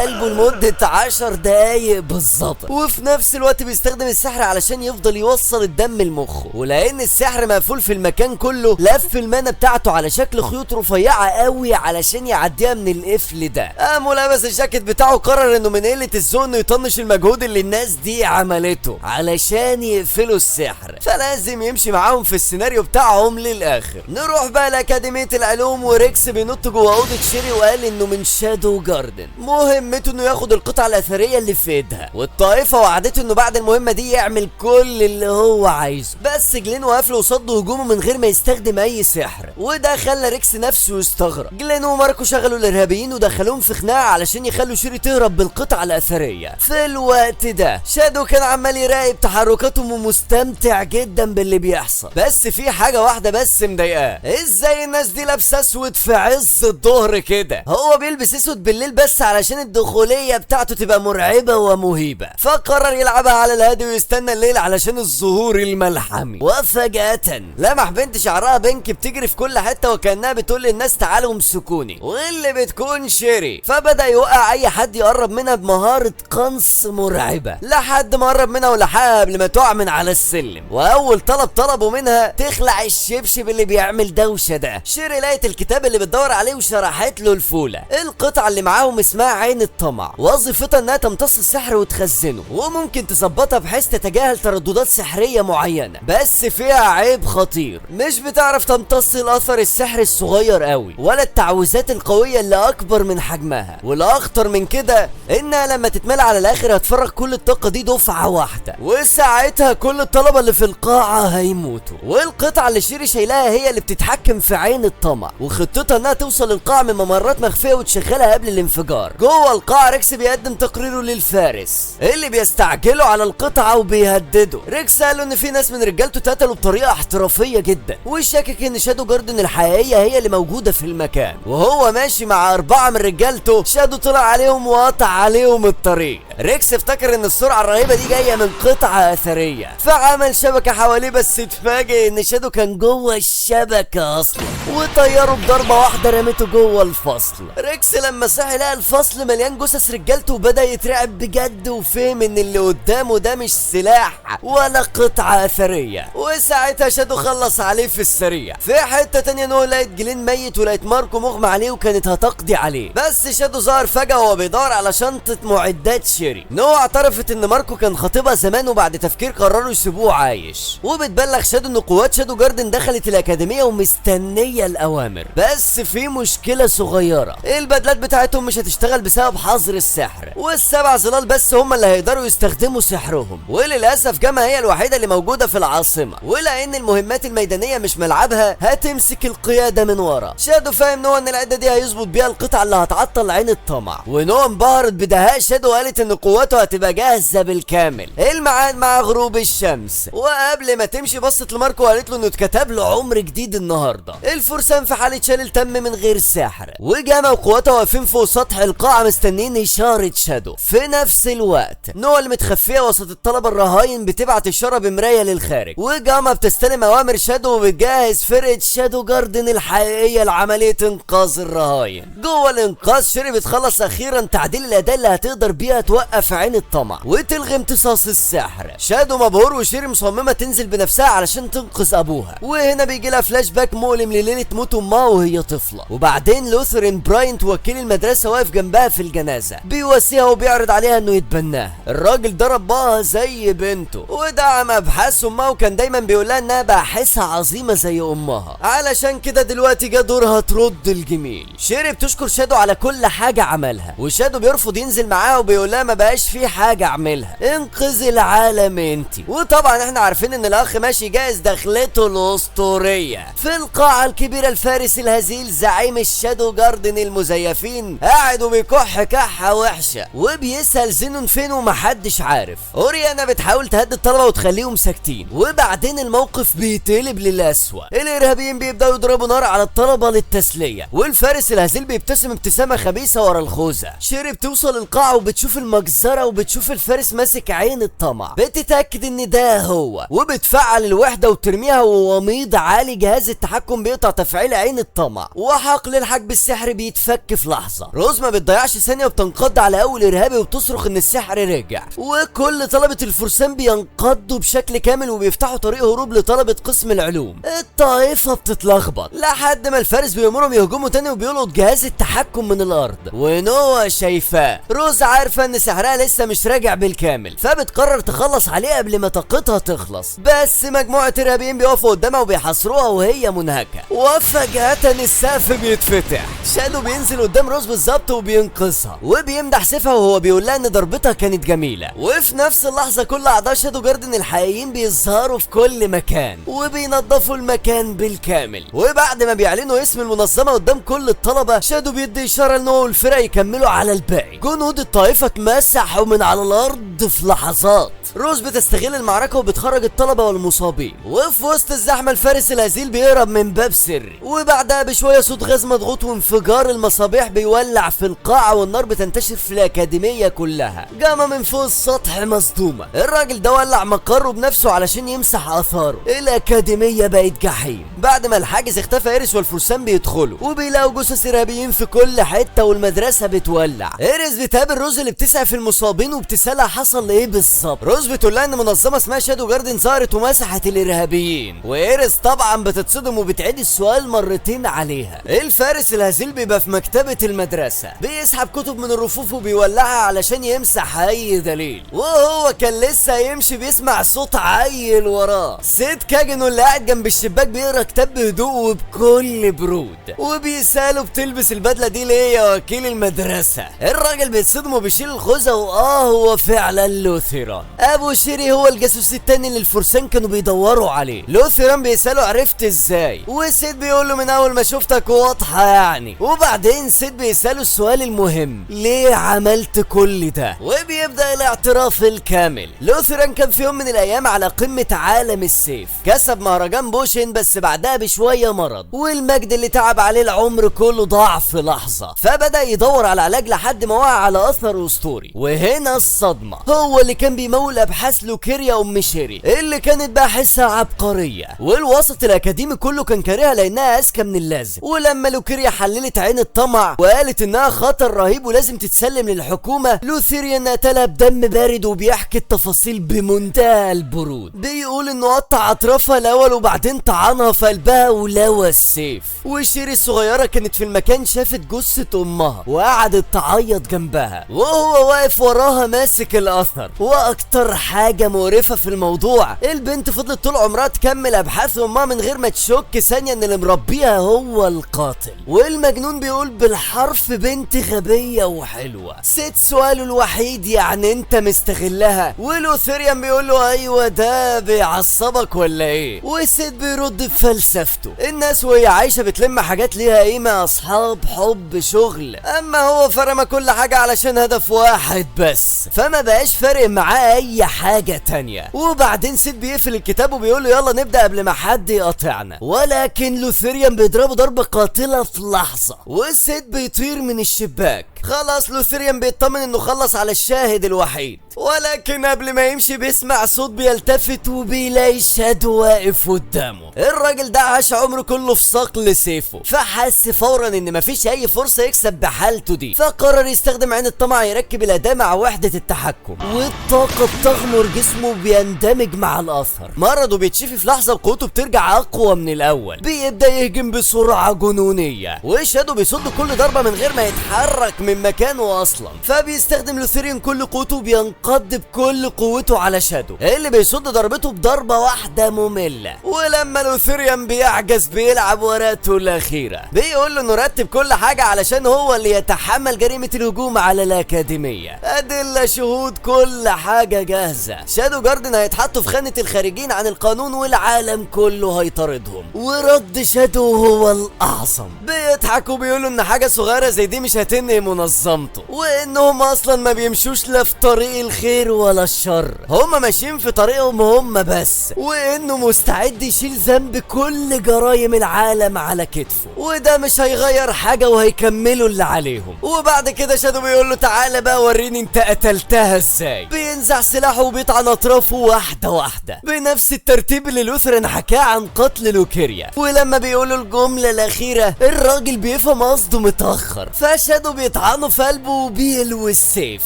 قلبه لمدة 10 دقايق بالظبط، وفي نفس الوقت بيستخدم السحر علشان يفضل يوصل الدم لمخه، ولان السحر مقفول في المكان كله لف المانة بتاعته على شكل خيوط رفيعة قوي علشان يعديها من القفل ده. قام لابس الجاكيت بتاعه قرر انه من قلة الذوق انه يطنش المجهود اللي الناس دي عملته علشان يقفلوا السحر، فلازم يمشي معاهم في السيناريو بتاعهم للاخر. نروح بقى لاكاديمية العلوم، وريكس بينط جوه اوضة شيري وقال انه من شادو جاردن، مهمته انه ياخد القطعة الاثرية اللي في ايدها، والطائفة وعدته انه بعد المهمة دي يعمل كل اللي هو عايزه. بس جلين وقف له وصد هجومه من غير ما يستخدم اي سحر، وده خلى ريكس نفسه يستغرب. جلين وماركو شغلوا الارهابيين ودخلوهم في خناقه علشان يخلوا شيري تهرب بالقطعه الاثريه. في الوقت ده شادو كان عمال يراقب تحركاتهم ومستمتع جدا باللي بيحصل، بس في حاجه واحده بس مضايقاه، ازاي الناس دي لابسه اسود في عز الظهر كده؟ هو بيلبس اسود بالليل بس علشان الدخوليه بتاعته تبقى مرعبه ومهيبه، فقرر يلعبها على الهادي ويستنى الليل علشان الظهور الملحمي. وفجاه لمح بنت شعرها بينك بتجري في كل حته وكانها بتقول للناس تعالوا امسكوني، واللي بتكون شيري، فبدا يوقع اي حد يقرب منها بمهاره قنص مرعبه لحد ما قرب منها ولحقها قبل ما تقع من على السلم. واول طلبوا منها تخلع الشبشب اللي بيعمل دوشه ده. شيري لقيت الكتاب اللي بتدور عليه وشرحت له الفوله. القطعه اللي معاهم اسمها عين الطمع، وظيفتها انها تمتص السحر وتخزنه، وممكن تظبطها بحيث تتجاهل ترددات سحريه معينه، بس فيها عيب خطير، مش بتعرف تمتص الاثر السحري الصغير قوي ولا التعويذات القويه اللي اكبر من حجمها، والاخطر من كده انها لما تتملى على الاخر هتفرغ كل الطاقه دي دفعه واحده، وساعتها كل الطلبه اللي في القاعه هيموتوا. والقطعه اللي شيري شايلاها هي اللي بتتحكم في عين الطمع، وخطتها انها توصل للقاع من ممرات مخفيه وتشغلها قبل الانفجار. جوه القاعه ريكس بيقدم تقريره للفارس اللي بيستعجلوا على القطعه وبيهددوا. ريكس قال له ان في ناس من رجالته اتقتلوا بطريقه احترافيه جدا، وشاكك ان شادو جاردن الحقيقيه هي اللي موجوده في المكان. وهو ماشي مع 4 من رجالته شادو طلع عليهم وقطع عليهم الطريق. ريكس افتكر ان السرعه الرهيبه دي جايه من قطعه اثريه، فعمل شبكه حواليه، بس اتفاجئ ان شادو كان جوه الشبكه اصلا، وطيره بضربه واحده رمته جوه الفصل. ريكس لما صحي لقى الفصل مليان جثث رجالته وبدا يترعب بجد، وفهم ان اللي قدامه ده مش سلاح ولا قطعه اثريه. وساعتها شادو خلص عليه في السريع. في حته تانيه نو لقيت جلين ميت ولقيت ماركو مغمى عليه وكانت هتقضي عليه، بس شادو ظهر فجاه وهو بيدور على شنطه معدات شيري. نو اعترفت ان ماركو كان خطيبها زمان، وبعد تفكير قرروا يسيبوه عايش. وبتبلغ شادو ان قوات شادو جاردن دخلت الاكاديميه ومستنيه الاوامر، بس في مشكله صغيره، البدلات بتاعتهم مش هتشتغل بسبب حظر السحر، والسبع ظلال بس هم اللي هيقدروا يستخدموا سحرهم. وللاسف جاما هي الوحيده اللي موجوده في العاصمه، ولان المهمات الميدانيه مش ملعبها هتمسك القياده من ورا. شادو فاهم نو ان العده دي هيظبط بيها القطعه اللي هتعطل عين الطمع، ونو انبهرت بدهاء شادو وقالت ان قوته هتبقى جاهزه بالكامل. الميعاد مع غروب الشمس، وقبل ما تمشي بصت لماركو وقالت له انه اتكتب له عمر جديد النهارده. الفرسان في حاله شلل تم من غير سحر، وجاما وقوته واقفين فوق سطح القاعه مستنيين اشاره شادو. في نفس الوقت نو المتخفيه وسط الطلبه الرهاين بتبعت اشاره بمرايه للخارج، وجاما بتستلم اوامر شادو وبتجهز فرقه شادو جاردن الحقيقيه لعمليه انقاذ الرهاين. جوه الانقاذ شيري بتخلص اخيرا تعديل الاداه اللي هتقدر بيها توقف عين الطمع وتلغي امتصاص السحر. شادو مبهور وشيري مصممه تنزل بنفسها علشان تنقذ ابوها. وهنا بيجي لها فلاش باك مؤلم لليله موت امها وهي طفله، وبعدين لوثرين براينت وكيل المدرسه واقف جنبها في الجنازه بيواسيها وبيعرض عليها انه يتبناها. الراجل ده رباها زي بنته ودعم ابحاث امها، وكان دايما بيقول لها انها باحثه عظيمه زي امها، علشان كده دلوقتي جه دورها ترد الجميل. شيري بتشكر شادو على كل حاجه عملها، وشادو بيرفض ينزل معاها وبيقول لها ما بقاش في حاجه اعملها، انقذ العالم انتي. وطبعا احنا عارفين ان الاخ ماشي جاهز دخلته الاسطوريه. في القاعه الكبيره الفارس الهزيل زعيم الشادو جاردن المزيفين قاعد وبيكح كحه وحشه وبيسال زينون فين ومحدش عارف. اوريانا بتحاول تهدي الطلبه وتخليهم ساكتين، وبعدين الموقف بيتقلب للأسوأ. الارهابيين بيبداوا يضربوا نار على الطلبه للتسليه، والفارس الهزيل بيبتسم ابتسامه خبيثه ورا الخوذه. شيري بتوصل القاعه وبتشوف المجزره وبتشوف الفارس ماسك عين الطمع، بتتاكد ان ده هو وبتفعل الوحده وترميها، ووميض عالي جهاز التحكم بيقطع تفعيل عين الطمع، وحقل الحجب السحري بيتفك في لحظه. روز ما بتضيعش ثانيه وبتنقض على اول ارهابي وبتصرخ ان السحر رجع، وكل طلبه الفرسان بينقضوا بشكل كامل وبيفتحوا طريق هروب لطلبه قسم العلوم. الطائفه بتتلخبط لحد ما الفارس بيامرهم يهجموا تاني وبيلقط جهاز التحكم من الارض، ونوى شايفاه. روز عارفه ان سحرها لسه مش راجع بالكامل، فبتقرر تخلص عليه قبل ما طاقتها تخلص، بس مجموعه ارهابيين بيقفوا قدامها وبيحاصروها وهي منهكه. وفجاه السقف بيتفتح، شادو بينزل قدام روز بالظبط وبينقذها وبيمدح سيفها وهو بيقول لها ان ضربتها كانت جميله. وفي نفس اللحظه كل اعضاء شادو جاردن الحقيقيين بيظهروا في كل مكان وبينظفوا المكان بالكامل. بالكامل. وبعد ما بيعلنوا اسم المنظمة قدام كل الطلبة، شادو بيدي اشارة ان هو والفرقة يكملوا على الباقي. جنود الطائفة اتمسحوا من على الارض في لحظات. روز بتستغل المعركة وبتخرج الطلبة والمصابين، وفي وسط الزحمة الفارس الهزيل بيهرب من باب سري. وبعدها بشوية صوت غاز مضغوط وانفجار المصابيح بيولع في القاعة، والنار بتنتشر في الأكاديمية كلها. جاما من فوق السطح مصدومة. الراجل ده ولع مقره بنفسه علشان يمسح آثاره. الأكاديمية بقت جحيم. بعد ما الحاجز اختفى، إيريس والفرسان بيدخلوا وبيلاقوا جثث إرهابيين في كل حتة والمدرسة بتولع. إيريس بتقابل روز اللي بتسعف المصابين وبتسألها حصل إيه بالظبط. روز بتقول لها إن منظمة اسمها شادو جاردن ظهرت ومسحت الإرهابيين، وإيريس طبعا بتتصدم وبتعيد السؤال مرتين عليها. الفارس الهزيل بيبقى في مكتبة المدرسة بيسحب كتب من الرفوف وبيولعها علشان يمسح أي دليل، وهو كان لسه يمشي بيسمع صوت عيل وراه. سيد كاجنو اللي قاعد جنب الشباك بيقرا كتاب بهدوء وبكل برود، وبيسأله بتلبس البدلة دي ليه يا وكيل المدرسة؟ الراجل بيتصدم وبيشيل الخوذة، هو فعلا لوثيران. ابو شيري هو الجاسوس التاني اللي الفرسان كانوا بيدوروا عليه. لوثيران بيسأله عرفت ازاي؟ وسيد بيقول له من اول ما شفتك واضحة يعني. وبعدين سيد بيسأله السؤال المهم، ليه عملت كل ده؟ وبيبدأ الاعتراف الكامل. لوثيران كان في يوم من الايام على قمة عالم السيف، كسب مهرجان بوشن، بس بعدها بشوية مرض، والمجد اللي تعب عليه العمر كله ضاع في لحظة. فبدأ يدور على علاج لحد ما وقع على اثر اسطوري. وهنا الصدمة، هو اللي كان بيمول ابحاث لوكيريا ام شيري اللي كانت باحثة عبقرية، والوسط الاكاديمي كله كان كارهها لانها اذكى من اللازم. ولما لوكيريا حللت عين الطمع وقالت انها خطر رهيب ولازم تتسلم للحكومة، لوثيريان قتلها بدم بارد، وبيحكي التفاصيل بمنتهى البرود. بيقول انه قطع اطرافها الاول وبعدين طعنها في قلبها ولوى السيف. وشيري الصغيرة كانت في المكان شافت جثة امها وقعدت تعيط جنبها، وهو واقف وراها ماسك الاثر. واكتر حاجة مقرفة في الموضوع، البنت فضلت طول عمرها تكمل ابحاث امها من غير ما تشك ثانية ان اللي مربيها هو القاتل. والمجنون بيقول بالحرف بنت غبية وحلوة. سيد سؤاله الوحيد، يعني انت مستغلها؟ ولوثيريان بيقول له ايوه، ده بيعصبك ولا ايه؟ وسيد بيرد بفلسفته، الناس وهي عايشة بتلم حاجات ليها قيمة، اصحاب، حب، شغل، اما هو فرم كل حاجة علشان هدف واحد بس، فما بقاش فارق معاه اي حاجة تانية. وبعدين سيد بيقفل الكتاب وبيقول له يلا نبدأ قبل ما حد يقاطعنا. ولكن لوثيريان بيضربه ضربة قاتلة في لحظة، والسيد بيطير من الشباك. خلاص لوثيريان بيطمن انه خلص على الشاهد الوحيد، ولكن قبل ما يمشي بيسمع صوت بيلتفت وبيلاقي شادو واقف قدامه. الراجل ده عاش عمره كله في صقل سيفه، فحس فورا ان مفيش اي فرصة يكسب بحالته دي، فقرر يستخدم عين الطمع يركب الاداة مع وحدة التحكم، والطاقة بتغمر جسمه وبيندمج مع الاثر. مرضه بيتشفي في لحظة وقوته بترجع اقوى من الاول. بيبدأ يهجم بسرعة جنونية، وشادو بيصد كل ضربة من غير ما يتحرك من مكانه اصلا. فبيستخدم لوثيريان كل قوته وبينقض بكل قوته على شادو اللي بيصد ضربته بضربة واحدة مملة. ولما لوثيريان بيعجز بيلعب ورقته الاخيرة، بيقول له انه رتب كل حاجة علشان هو اللي يتحمل جريمة الهجوم على الاكاديمية. ادلة، شهود، كل حاجة جاهزة. شادو جاردن هيتحطوا في خانة الخارجين عن القانون والعالم كله هيطاردهم. ورد شادو هو الاعظم، بيضحك وبيقولوا ان حاجة صغيرة زي دي مش هتنهي منظمته، وانهم اصلا ما بيمشوش لا في طريق الخير ولا الشر، هما ماشيين في طريقهم هما بس، وانه مستعد يشيل ذنب كل جرايم العالم على كتفه، وده مش هيغير حاجة وهيكملوا اللي عليهم. وبعد كده شادو بيقول له تعالى بقى وريني انت قتلتها ازاي. بينزع سلاحه وبيطعن اطرافه واحدة واحدة بنفس الترتيب اللي لوثيريان حكاه عن قتل لوكيريا. ولما بيقولوا الجملة الاخيرة الراجل بيفهم قصده متأخر، فشادو بيطعنه في قلبه وبيلوي السيف.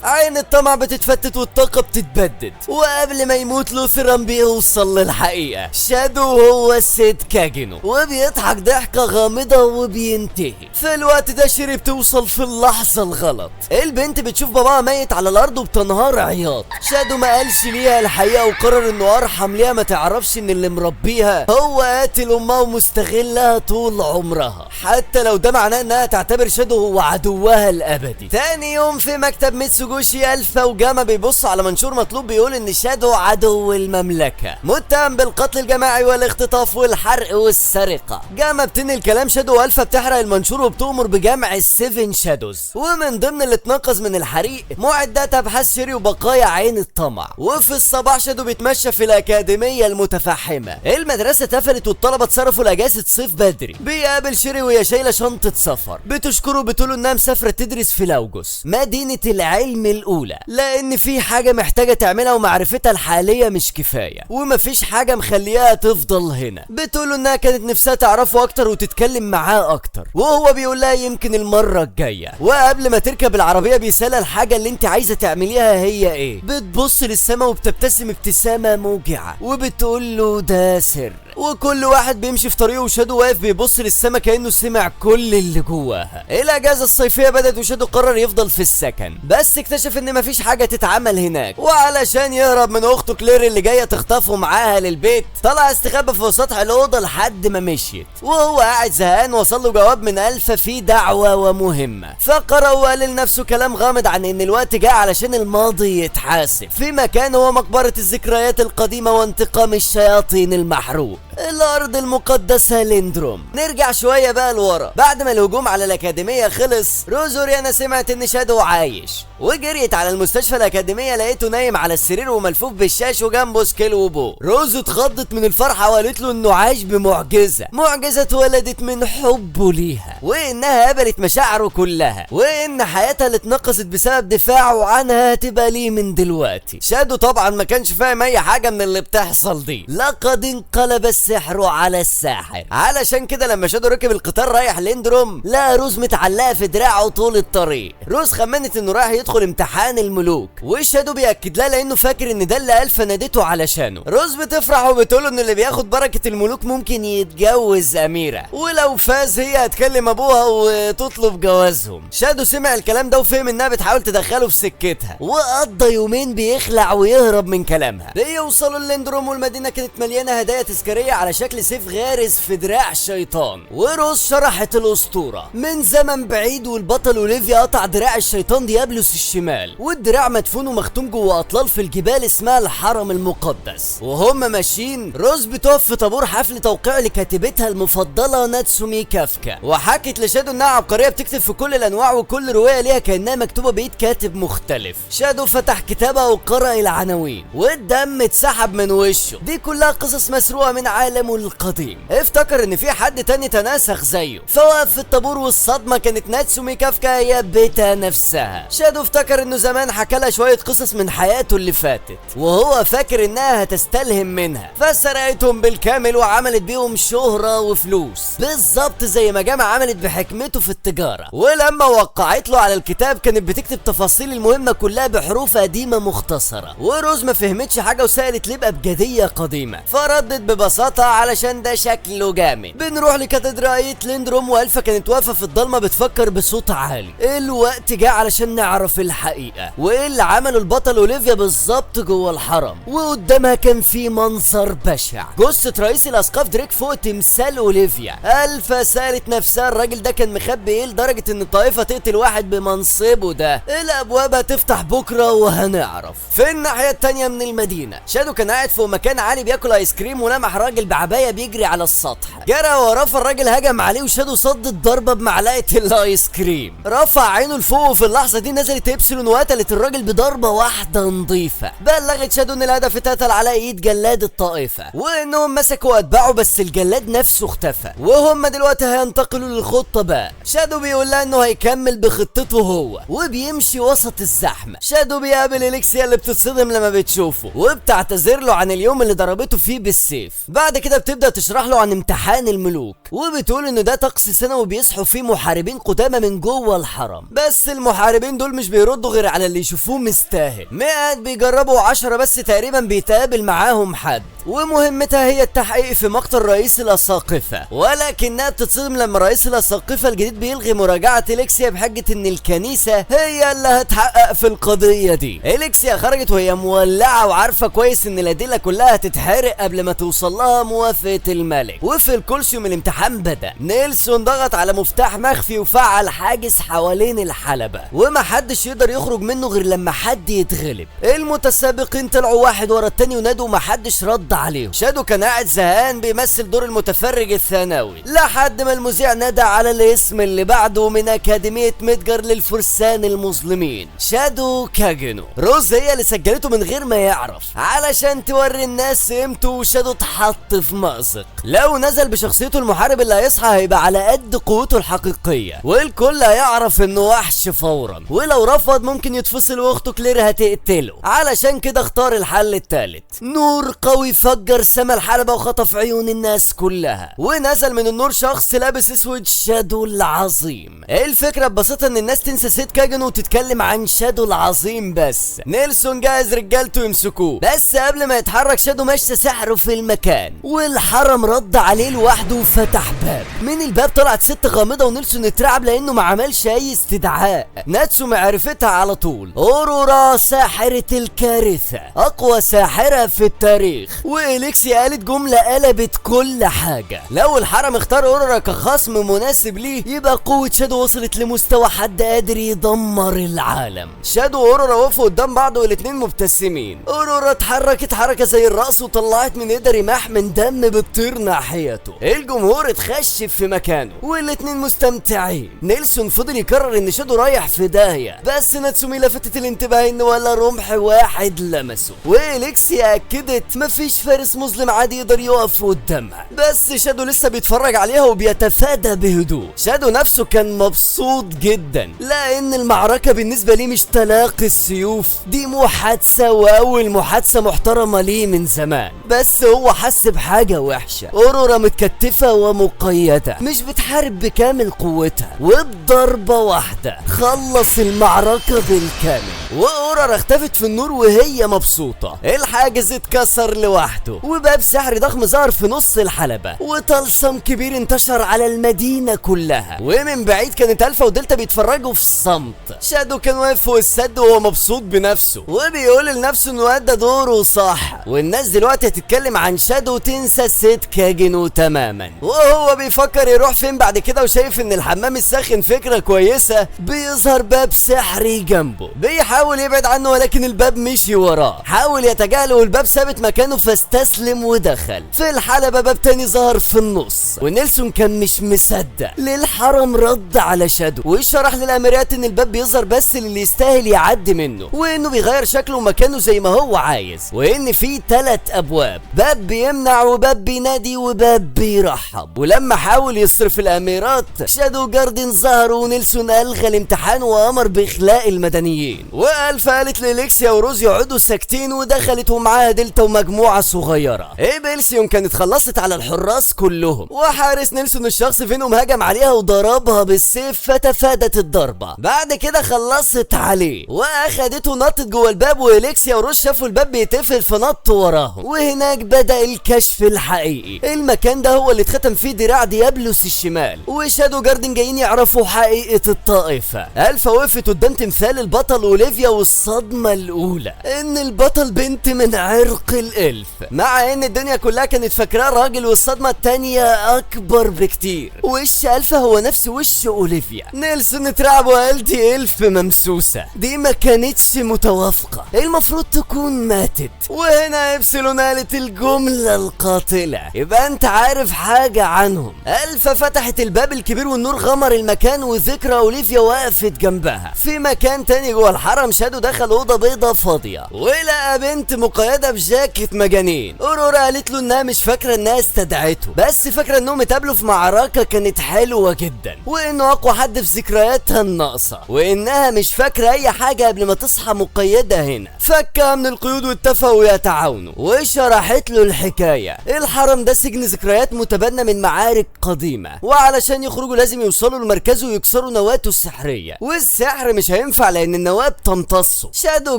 عين الطمع بتتفتت والطاقة بتتبدد، وقبل ما يموت لوثيريان بيوصل للحقيقة، شادو هو سيد كاجنو، وبيضحك ضحكة غامضة وبينتهي. في الوقت ده شيري بتوصل في اللحظة الغلط. البنت بتشوف باباها ميت على الارض وبتنهار عياط. شادو ما قالش ليها الحقيقة وقرر انه ارحم ليها ما تعرفش ان اللي مربيها هو قاتل امها ومستغلها طول عمرها، حتى لو ده معناه انها تعتبر شادو هو عدوها الابدي. تاني يوم في مكتب ميتسوغوشي، الفا وجاما بيبصوا على منشور مطلوب بيقول ان شادو عدو المملكة، متهم بالقتل الجماعي والاختطاف والحرق والسرقة. جاما بتنقل كلام شادو، والفا بتحرق المنشور وبتؤمر بجمع ال7 شادوز، ومن ضمن اللي اتنقذ من الحريق معدات ابحاث شيري وبقايا عين الطمع. وفي الصباح شادو بيتمشى في الاكاديمية المتفحمة، المدرسة اتقفلت والطلبة اتصرفوا لاجازة صيف بدري. بيقابل شيري وهي شايلة شنطة سفر، بتشكره بتقوله انها مسافرة تدرس في لاوجوس مدينة العلم الاولى، لان في حاجة محتاجة تعملها ومعرفتها الحالية مش كفاية ومفيش حاجة مخليها تفضل هنا. بتقوله انها كانت نفسها تعرفه اكتر وتتكلم معاه اكتر، وهو بيقول لها يمكن المرة الجاية. وقبل ما تركب العربية بيسألها الحاجة اللي انت عايزة تعمليها هي ايه. بتبص للسما وبتبتسم ابتسامة موجعة وبتقول له ده سر. وكل واحد بيمشي في طريقه وشادو واقف بيبص للسما كأنه سمع كل اللي جواها. الاجازة الصيفية بدأت وشادو قرر يفضل في السكن، بس اكتشف ان مفيش حاجة تتعمل هناك، وعلشان يهرب من اخته كلير اللي جاية تخطفه معاها للبيت طلع استخبى في سطح الأوضة لحد ما مشيت. وهو قاعد زهقان وصل له جواب من الفا فيه دعوة ومهمة، فقرأ وقال لنفسه كلام غامض عن ان الوقت جاء علشان الماضي يتحاسب في مكان هو مقبرة الذكريات القديمة وانتقام الشياطين المحروق، الارض المقدسة ليندروم. نرجع شوية بقى لورا، بعد ما الهجوم على الاكاديمية خلص روز وريانا سمعت ان شادو عايش وجريت على المستشفى الأكاديمية، لقيته نايم على السرير وملفوف بالشاش وجنبه سكيل وبو. روز اتخضت من الفرحة وقالت له انه عايش بمعجزة، معجزة اتولدت من حبه ليها، وانها قبلت مشاعره كلها، وان حياتها اللي اتنقصت بسبب دفاعه عنها هتبقى ليه من دلوقتي. شادو طبعا ما كانش فاهم اي حاجة من اللي بتحصل دي، لقد انقلب السحر على الساحر. علشان كده لما شادو ركب القطار رايح ليندروم لقى روز متعلقة في دراعه طول الطريق. روز خمنت انه رايح يدخل امتحان الملوك، وشادو بيأكد لها لانه فاكر ان ده اللي الفا نادته علشانه. روز بتفرح وبتقوله ان اللي بياخد بركة الملوك ممكن يتجوز اميرة، ولو فاز هي هتكلم ابوها وتطلب جوازهم. شادو سمع الكلام ده وفهم انها بتحاول تدخله في سكتها، وقضى يومين بيخلع ويهرب من كلامها. بيوصلوا ليندروم والمدينة كانت مليانة هدايا تذكارية على شكل سيف غارس في دراع الشيطان. وروز شرحت الاسطورة من زمن بعيد، والبطل اوليفيا قطع دراع الشيطان ديابلوس الشمال، والدراع مدفون ومختوم جوه اطلال في الجبال اسمها الحرم المقدس. وهم ماشيين روز بتقف في طابور حفل توقيع لكاتبتها المفضلة ناتسومي كافكا، وحكت لشادو انها عبقرية بتكتب في كل الانواع وكل رواية ليها كأنها مكتوبة بإيد كاتب مختلف. شادو فتح كتابها وقرأ العناوين والدم اتسحب من وشه، دي كلها قصص مسروقة من عالمه القديم. افتكر ان في حد تاني تناسخ زيه، فوقف في الطابور والصدمة كانت ناتسومي كافكا هي بيتا نفسها. شادو افتكر انه زمان حكى لها شوية قصص من حياته اللي فاتت، وهو فاكر انها هتستلهم منها، فسرقتهم بالكامل وعملت بيهم شهرة وفلوس بالظبط زي ما جامع عملت بحكمته في التجارة. ولما وقعت له على الكتاب كانت بتكتب تفاصيل المهمة كلها بحروف قديمة مختصرة. وروز ما فهمتش حاجة وسألت ليه بأبجدية قديمة، فردت ببساطة علشان ده شكله جامد. بنروح لكاتدرائية ليندروم، والفا كانت واقفة في الضلمة بتفكر بصوت عالي. الوقت جاء علشان نعرف الحقيقة وايه اللي عمله البطل اوليفيا بالظبط جوه الحرم. وقدامها كان في منظر بشع، جثة رئيس الاسقاف دريك فوق تمثال اوليفيا. الفا سألت نفسها الراجل ده كان مخبي ايه لدرجة ان الطائفة تقتل واحد بمنصبه ده. الابواب هتفتح بكرة وهنعرف. في الناحية التانية من المدينة شادو كان قاعد فوق مكان عالي بياكل ايس كريم، ولمح راجل بعباية بيجري على السطح، جرى وراه فالراجل هجم عليه وشادو صد الضربة بمعلقة الايس كريم. رفع عينه لفوق وفي اللحظة دي نزلت إبسلون وقتلت الراجل بضربة واحدة نظيفة. بلغت شادو ان الهدف اتقتل على ايد جلاد الطائفة، وانهم مسكوا اتباعه بس الجلاد نفسه اختفى. وهم دلوقتي هينتقلوا للخطة بقى. شادو بيقول لها انه هيكمل بخطته هو، وبيمشي وسط الزحمة. شادو بيقابل اليكسيا اللي بتتصدم لما بتشوفه وبتعتذر له عن اليوم اللي ضربته فيه بالسيف. بعد كده بتبدأ تشرح له عن امتحان الملوك، وبتقول انه ده طقس سنوي بيصحوا فيه محاربين قدامى من جوه الحرم، بس المحاربين دول مش بيردوا غير على اللي يشوفوه مستاهل. 100 بيجربوا 10 بس تقريبا بيتقابل معاهم حد. ومهمتها هي التحقيق في مقتل رئيس الاساقفة، ولكنها بتتصدم لما رئيس الاساقفة الجديد بيلغي مراجعة إليكسيا بحجة ان الكنيسة هي اللي هتحقق في القضية دي. إليكسيا خرجت وهي مولعة وعارفة كويس ان الادلة كلها هتتحرق قبل ما توصل لها موافقة الملك. وفي الكولسيوم الامتحان بدأ. نيلسون ضغط على مفتاح مخفي وفعل حاجز حوالين الحلبة، ومحدش يقدر يخرج منه غير لما حد يتغلب. المتسابقين طلعوا واحد ورا التاني ونادوا ومحدش رد عليهم. شادو كان قاعد زهقان بيمثل دور المتفرج الثانوي لحد ما المذيع نادى على الاسم اللي بعده من أكاديمية ميدجر للفرسان المظلمين، شادو كاجنو. روز هي اللي سجلته من غير ما يعرف علشان توري الناس قيمته، وشادو اتحط في مأزق. لو نزل بشخصيته المحارب اللي هيصحى هيبقى على قد قوته الحقيقية، والكل هيعرف انه وحش فورا، ولو رفض ممكن يتفصل واخته كلير هتقتله. علشان كده اختار الحل التالت. نور قوي فجر سما الحلبة وخطف عيون الناس كلها، ونزل من النور شخص لابس اسود، شادو العظيم. الفكرة ببساطة ان الناس تنسى سيد كاجنو وتتكلم عن شادو العظيم بس. نيلسون جاهز رجالته يمسكوه، بس قبل ما يتحرك شادو مشى سحره في المكان، والحرم رد عليه لوحده وفتح باب. من الباب طلعت ست غامضة ونيلسون اترعب لانه ما عملش اي استدعاء. ناتسومي عرفتها على طول، اورورا ساحرة الكارثة، اقوى ساحرة في التاريخ. وإليكسيا قالت جملة قلبت كل حاجة. لو الحرم اختار اورورا كخصم مناسب ليه يبقى قوة شادو وصلت لمستوى حد قادر يدمر العالم. شادو واورورا وقفوا قدام بعض والاتنين مبتسمين. اورورا اتحركت حركة زي الرقص وطلعت من ايدها رماح من دم بتطير ناحيته. الجمهور اتخشب في مكانه والاتنين مستمتعين. نيلسون فضل يكرر ان شادو رايح في داهية، بس ناتسومي لفتت الانتباه ان ولا رمح واحد لمسه. وإليكسيا اكدت مفيش فارس مظلم عادي يقدر يقف قدامها، بس شادو لسه بيتفرج عليها وبيتفادى بهدوء. شادو نفسه كان مبسوط جدا لان المعركة بالنسبة ليه مش تلاقي السيوف، دي محادثة، واول محادثة محترمة ليه من زمان. بس هو حس بحاجة وحشة، اورورا متكتفة ومقيدة مش بتحارب بكامل قوتها، وبضربة واحدة خلص المعركة بالكامل. واورورا اختفت في النور وهي مبسوطة. الحاجز اتكسر لوحده وباب سحري ضخم ظهر في نص الحلبة، وطلسم كبير انتشر على المدينة كلها. ومن بعيد كانت الفا ودلتا بيتفرجوا في صمت. شادو كان واقف فوق السد وهو مبسوط بنفسه وبيقول لنفسه انه ادى دوره صح، والناس دلوقتي هتتكلم عن شادو وتنسى سيد كاجنو تماما. وهو بيفكر يروح فين بعد كده وشايف ان الحمام الساخن فكرة كويسة، بيظهر باب سحري جنبه. بيحاول يبعد عنه ولكن الباب مشي وراه، حاول يتجاهله والباب ثابت مكانه فاستسلم ودخل. في الحلبة باب تاني ظهر في النص، ونيلسون كان مش مصدق. للحرم رد على شادو وشرح للاميرات ان الباب بيظهر بس اللي يستاهل يعدي منه، وانه بيغير شكله ومكانه زي ما هو عايز، وان في 3 ابواب، باب بيمنع وباب بينادي وباب بيرحب. ولما حاول يصرف الاميرات شادو جاردن ظهروا ونيلسون الغى الامتحان وامر باخلاء المدنيين. والفا قالت لإليكسيا وروز يقعدوا ساكتين ودخلت ومعاها دلتا ومجموعه صغيره. بيلسيوم كانت خلصت على الحراس كلهم، وحارس نيلسون الشخص فينهم هجم عليها وضربها بالسيف فتفادت الضربه. بعد كده خلصت عليه واخدته نطت جوه الباب، وإليكسيا وروز شافوا الباب بيتقفل فنطوا وراهم. وهناك بدأ الكشف الحقيقي. المكان ده هو اللي اتختم فيه دراع ديابلوس الشمال، وشادو جاردن جايين يعرفوا حقيقة الطائفة. الفا وقفت قدام تمثال البطل اوليفيا، والصدمة الاولى ان البطل بنت من عرق الالف، مع ان الدنيا كلها كانت فاكراه راجل. والصدمة التانية اكبر بكتير، وش الفا هو نفس وش اوليفيا. نيلسون اترعب وقال دي الف ممسوسة، دي ما كانتش متوافقة، المفروض تكون ماتت. وهنا إبسلون قالت الجملة القاتلة، يبقى انت عارف حاجة عنهم. الفا فتحت الباب الكبير والنور غمر المكان، وذكرى اوليفيا وقفت جنبها. في مكان تاني جوه الحرم شادو دخل اوضه بيضه فاضيه ولقى بنت مقيده بجاكيت مجانين. اورورا قالت له انها مش فاكره انها استدعته، بس فاكره انهم اتقابلوا في معركه كانت حلوه جدا، وانه اقوى حد في ذكرياتها الناقصه، وانها مش فاكره اي حاجه قبل ما تصحى مقيده هنا. فكها من القيود واتفقوا يتعاملوا. تعاونه وشرحت له الحكايه. الحرم ده سجن ذكريات متبنى من معارك قديمه، وعلشان يخرجوا لازم يوصلوا لمركزه ويكسروا نواته السحريه، والسحر مش هينفع لان النواه بتمتصه. شادو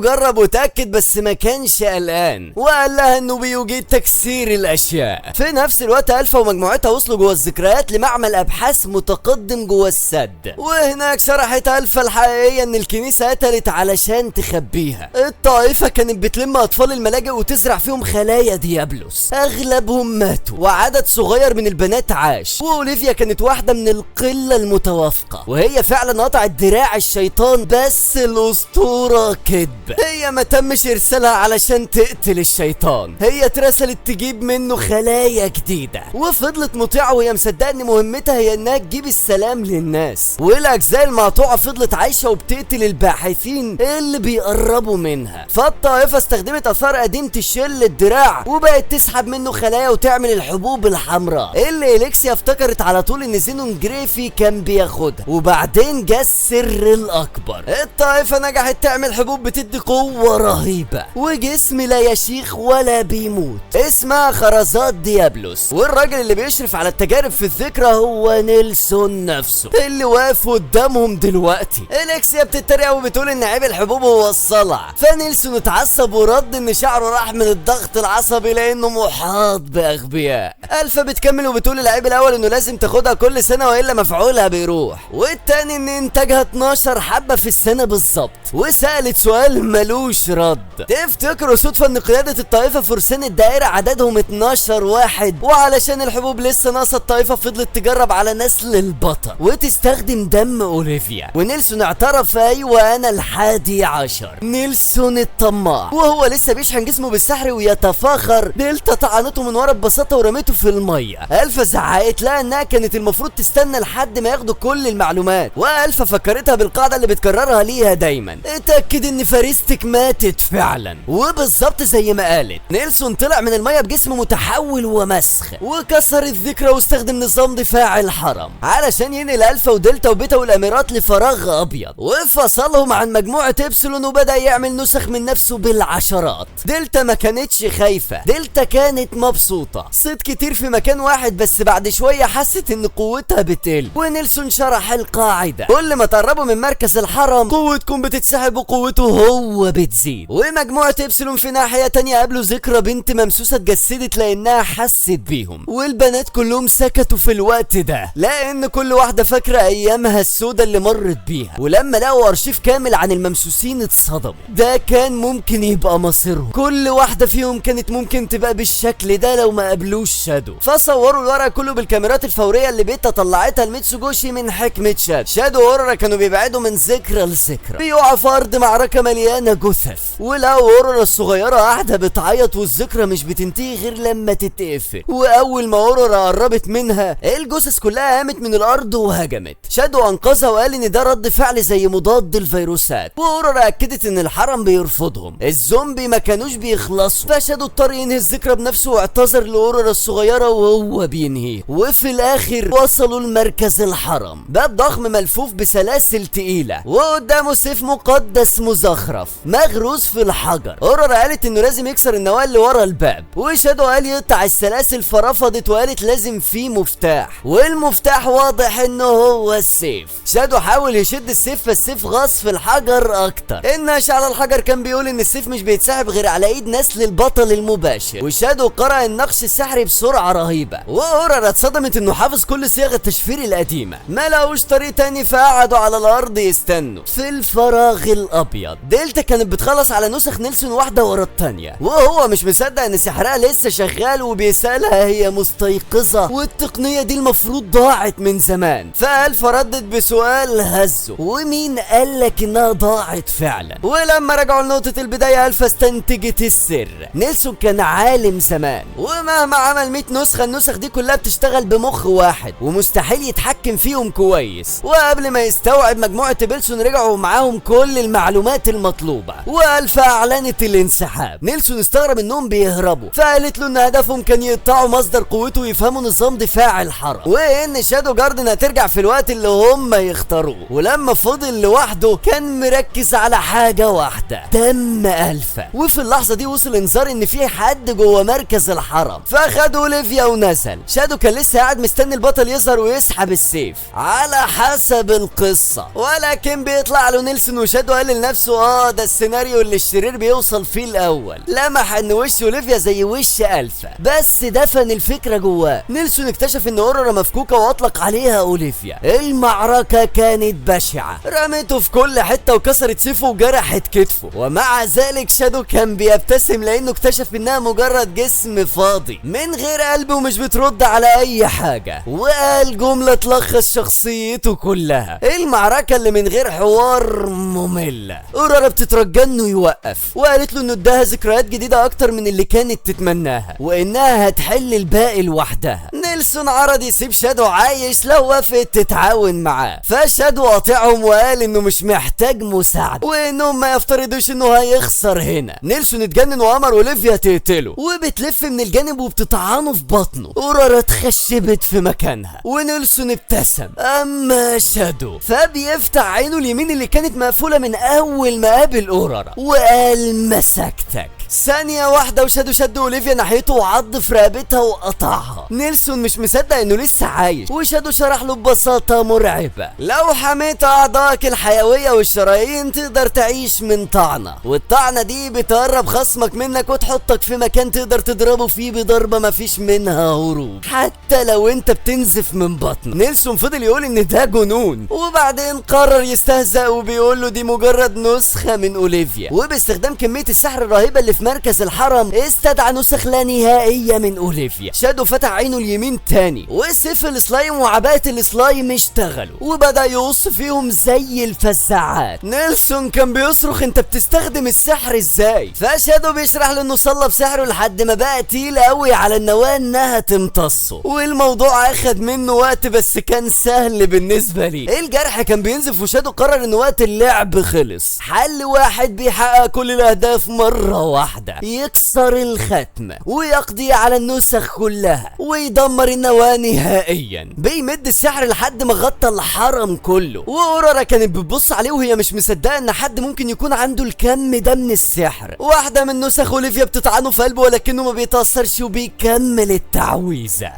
جرب وتاكد بس ما كانش قلقان، وقال لها انه بيجيد تكسير الاشياء. في نفس الوقت الفا ومجموعتها وصلوا جوه الذكريات لمعمل ابحاث متقدم جوه السد، وهناك شرحت الفا الحقيقيه ان الكنيسه قتلت علشان تخبيها. الطائفه كانت بتلم اطفال الملاجئ وتزرع فيهم خلايا ديابلوس، اغلبهم ماتوا وعدد صغير من البنات عاش، واوليفيا كانت واحده من القله المتوافقه، وهي فعلا قطعت دراع الشيطان، بس الاسطوره كذب. هي ما تمش ارسالها علشان تقتل الشيطان، هي اترسلت تجيب منه خلايا جديده، وفضلت مطيعه وهي مصدقه ان مهمتها هي انها تجيب السلام للناس. والاجزاء المقطوعه فضلت عايشه وبتقتل الباحثين اللي بيقربوا منها. فالطائفه استخدمت اثار قديمه الشل الدراع وبقت تسحب منه خلايا وتعمل الحبوب الحمراء اللي اليكسيا افتكرت على طول ان زينون جريفي كان بياخدها. وبعدين جه السر الاكبر، الطائفه نجحت تعمل حبوب بتدي قوه رهيبه وجسم لا يشيخ ولا بيموت، اسمها خرزات ديابلوس. والراجل اللي بيشرف على التجارب في الذكرى هو نيلسون نفسه اللي واقف قدامهم دلوقتي. اليكسيا بتتريق وبتقول ان عيب الحبوب هو الصلع، فنيلسون اتعصب ورد ان شعره راح من الضغط العصبي لانه محاط باغبياء. الفا بتكمل وبتقول العيب الاول انه لازم تاخدها كل سنه والا مفعولها بيروح، والتاني ان انتاجها 12 حبه في السنه بالظبط. وسالت سؤال ملوش رد، تفتكروا صدفه ان قياده الطائفه فرسان الدائره عددهم 12 واحد، وعلشان الحبوب لسه ناقصه الطائفه فضلت تجرب على نسل البطل وتستخدم دم اوليفيا. ونيلسون اعترف ايوه انا ال11. نيلسون الطماع وهو لسه بيشحن جسمه بالسحر ويتفاخر، دلتا طعنته من ورا ببساطه ورميته في الميه. الفا زعقت لها انها كانت المفروض تستنى لحد ما ياخدوا كل المعلومات، والفا فكرتها بالقاعده اللي بتكررها ليها دايما، اتاكد ان فريستك ماتت فعلا. وبالظبط زي ما قالت، نيلسون طلع من الميه بجسم متحول ومسخ وكسر الذكرى واستخدم نظام دفاع الحرم علشان ينقل الفا ودلتا وبيتا والاميرات لفراغ ابيض، وفصلهم عن مجموعه ابسلون وبدا يعمل نسخ من نفسه بالعشرات. دلتا ما كانتش خايفه، دلتا كانت مبسوطه، صيد كتير في مكان واحد، بس بعد شويه حست ان قوتها بتقل. ونيلسون شرح القاعده، كل ما تقربوا من مركز الحرم قوتكم بتتسحب وقوته هو بتزيد. ومجموعه ابسلون في ناحيه تانية قابلوا ذكرى بنت ممسوسه اتجسدت لانها حست بيهم، والبنات كلهم سكتوا في الوقت ده لان كل واحده فاكره ايامها السودة اللي مرت بيها. ولما لقوا ارشيف كامل عن الممسوسين اتصدموا، ده كان ممكن يبقى مصيرهم، كل واحده فيهم كانت ممكن تبقى بالشكل ده لو ما قابلوش شادو. فصوروا الورق كله بالكاميرات الفوريه اللي بيتا طلعتها لميتسوجوشي من حكمه شادو واورورا كانوا بيبعدوا من ذكرى لذكرى، بيقعوا في ارض معركه مليانه جثث، ولقوا اورورا الصغيره قاعده بتعيط والذكرى مش بتنتهي غير لما تتقفل. واول ما اورورا قربت منها الجثث كلها قامت من الارض وهجمت. شادو انقذها وقال ان ده رد فعل زي مضاد الفيروسات، واورورا اكدت ان الحرم بيرفضهم، الزومبي ما كانوش بيخلصوا. فشادو اضطر ينهي الذكرى بنفسه واعتذر لاورورا الصغيره وهو بينهيه. وفي الاخر وصلوا لمركز الحرم، باب ضخم ملفوف بسلاسل تقيله وقدامه سيف مقدس مزخرف مغروس في الحجر. اورورا قالت انه لازم يكسر النواه اللي ورا الباب، وشادو قال يقطع السلاسل فرفضت وقالت لازم فيه مفتاح، والمفتاح واضح انه هو السيف. شادو حاول يشد السيف فالسيف غاص في الحجر اكتر. النقش على الحجر كان بيقول ان السيف مش بيتسحب غير على ايد نسل البطل المباشر، وشادو قرأ النقش السحري بسرعه رهيبه. واورورا اتصدمت انه حافظ كل صيغ التشفير القديمه، ما لقوش طريق تاني فقعدوا على الارض يستنوا في الفراغ الابيض. دلتا كانت بتخلص على نسخ نيلسون واحده ورا التانيه، وهو مش مصدق ان سحرها لسه شغال وبيسالها هي مستيقظه والتقنيه دي المفروض ضاعت من زمان. فالفا ردت بسؤال هزه، ومين قالك انها ضاعت فعلا؟ ولما رجعوا لنقطه البدايه الفا استنتجت السر، نيلسون كان عالم زمان ومهما عمل 100 نسخه النسخ دي كلها بتشتغل بمخ واحد ومستحيل يتحكم فيهم كويس. وقبل ما يستوعب مجموعه بيلسون رجعوا معاهم كل المعلومات المطلوبه، والفا اعلنت الانسحاب. نيلسون استغرب انهم بيهربوا، فقالت له ان هدفهم كان يقطعوا مصدر قوته ويفهموا نظام دفاع الحرم، وان شادو جاردن هترجع في الوقت اللي هم يختاروه. ولما فضل لوحده كان مركز على حاجه واحده، دم الفا. وفي اللحظه دي وصل انذار ان في حد جوه مركز الحرم، فخدوا اوليفيا ونزل. شادو كان لسه قاعد مستني البطل يظهر ويسحب السيف على حسب القصه، ولكن بيطلع له نيلسون وشادو قال لنفسه ده السيناريو اللي الشرير بيوصل فيه الاول. لمح ان وش اوليفيا زي وش الفا، بس دفن الفكره جواه. نيلسون اكتشف ان اورورا مفكوكه واطلق عليها اوليفيا. المعركه كانت بشعه، رمته في كل حته وكسرت سيفه وجرحت كتفه، ومع ذلك شادو كان بيبتسم لانه اكتشف انها مجرد جسم فاضي من غير قلب ومش بترد على اي حاجه، وقال جمله تلخص شخصيته كلها. المعركه اللي من غير حوار ممله. اورورا بتترجى انه يوقف، وقالت له انه اداها ذكريات جديده اكتر من اللي كانت تتمناها، وانها هتحل الباقي لوحدها. نيلسون عرض يسيب شادو عايش لو وافقت تتعاون معاه، فشادو قاطعهم وقال انه مش محتاج مساعده، وانهم ما يفترضوش انه هيخسر هنا. نيلسون اتجنن وامر اوليفيا تقتله، وبتلف من الجانب وبتطعنه في بطنه. اورورا اتخشبت في مكانها، ونيلسون ابتسم. اما شادو فبيفتح عينه اليمين اللي كانت مقفوله من اول ما قابل اورورا، وقال مسكتك. ثانية واحدة وشادو شد اوليفيا ناحيته وعض في رقبتها وقطعها. نيلسون مش مصدق انه لسه عايش، وشادو شرح له ببساطة مرعبة: لو حميت اعضائك الحيوية والشرايين تقدر تعيش من طعنة، والطعنة دي بتقرب خصمك منك وتحطك في مكان تقدر تضربه فيه بضربة مفيش منها هروب، حتى لو انت بتنزف من بطنه. نيلسون فضل يقول ان ده جنون، وبعدين قرر يستهزأ وبيقول له دي مجرد نسخة من اوليفيا، وباستخدام كمية السحر الرهيبة اللي في مركز الحرم استدعى نسخ لا نهائية من اوليفيا. شادو فتح عينه اليمين تاني، وسيف السلايم وعباءة السلايم اشتغلوا، وبدأ يقص فيهم زي الفزاعات. نيلسون كان بيصرخ انت بتستخدم السحر ازاي؟ فشادو بيشرح له انه صلب سحره لحد ما بقى تقيل قوي على النواة انها تمتصه، والموضوع اخد منه وقت بس كان سهل بالنسبة لي. الجرح كان بينزف، وشادو قرر ان وقت اللعب خلص. حل واحد بيحقق كل الاهداف مرة واحدة: يكسر الختم ويقضي على النسخ كلها ويدمر النواة نهائيا. بيمد السحر لحد ما غطى الحرم كله، واورورا كانت بتبص عليه وهي مش مصدقه ان حد ممكن يكون عنده الكم ده من السحر. واحده من نسخ اوليفيا بتطعنه في قلبه ولكنه ما بيتاثرش وبيكمل التعويذه.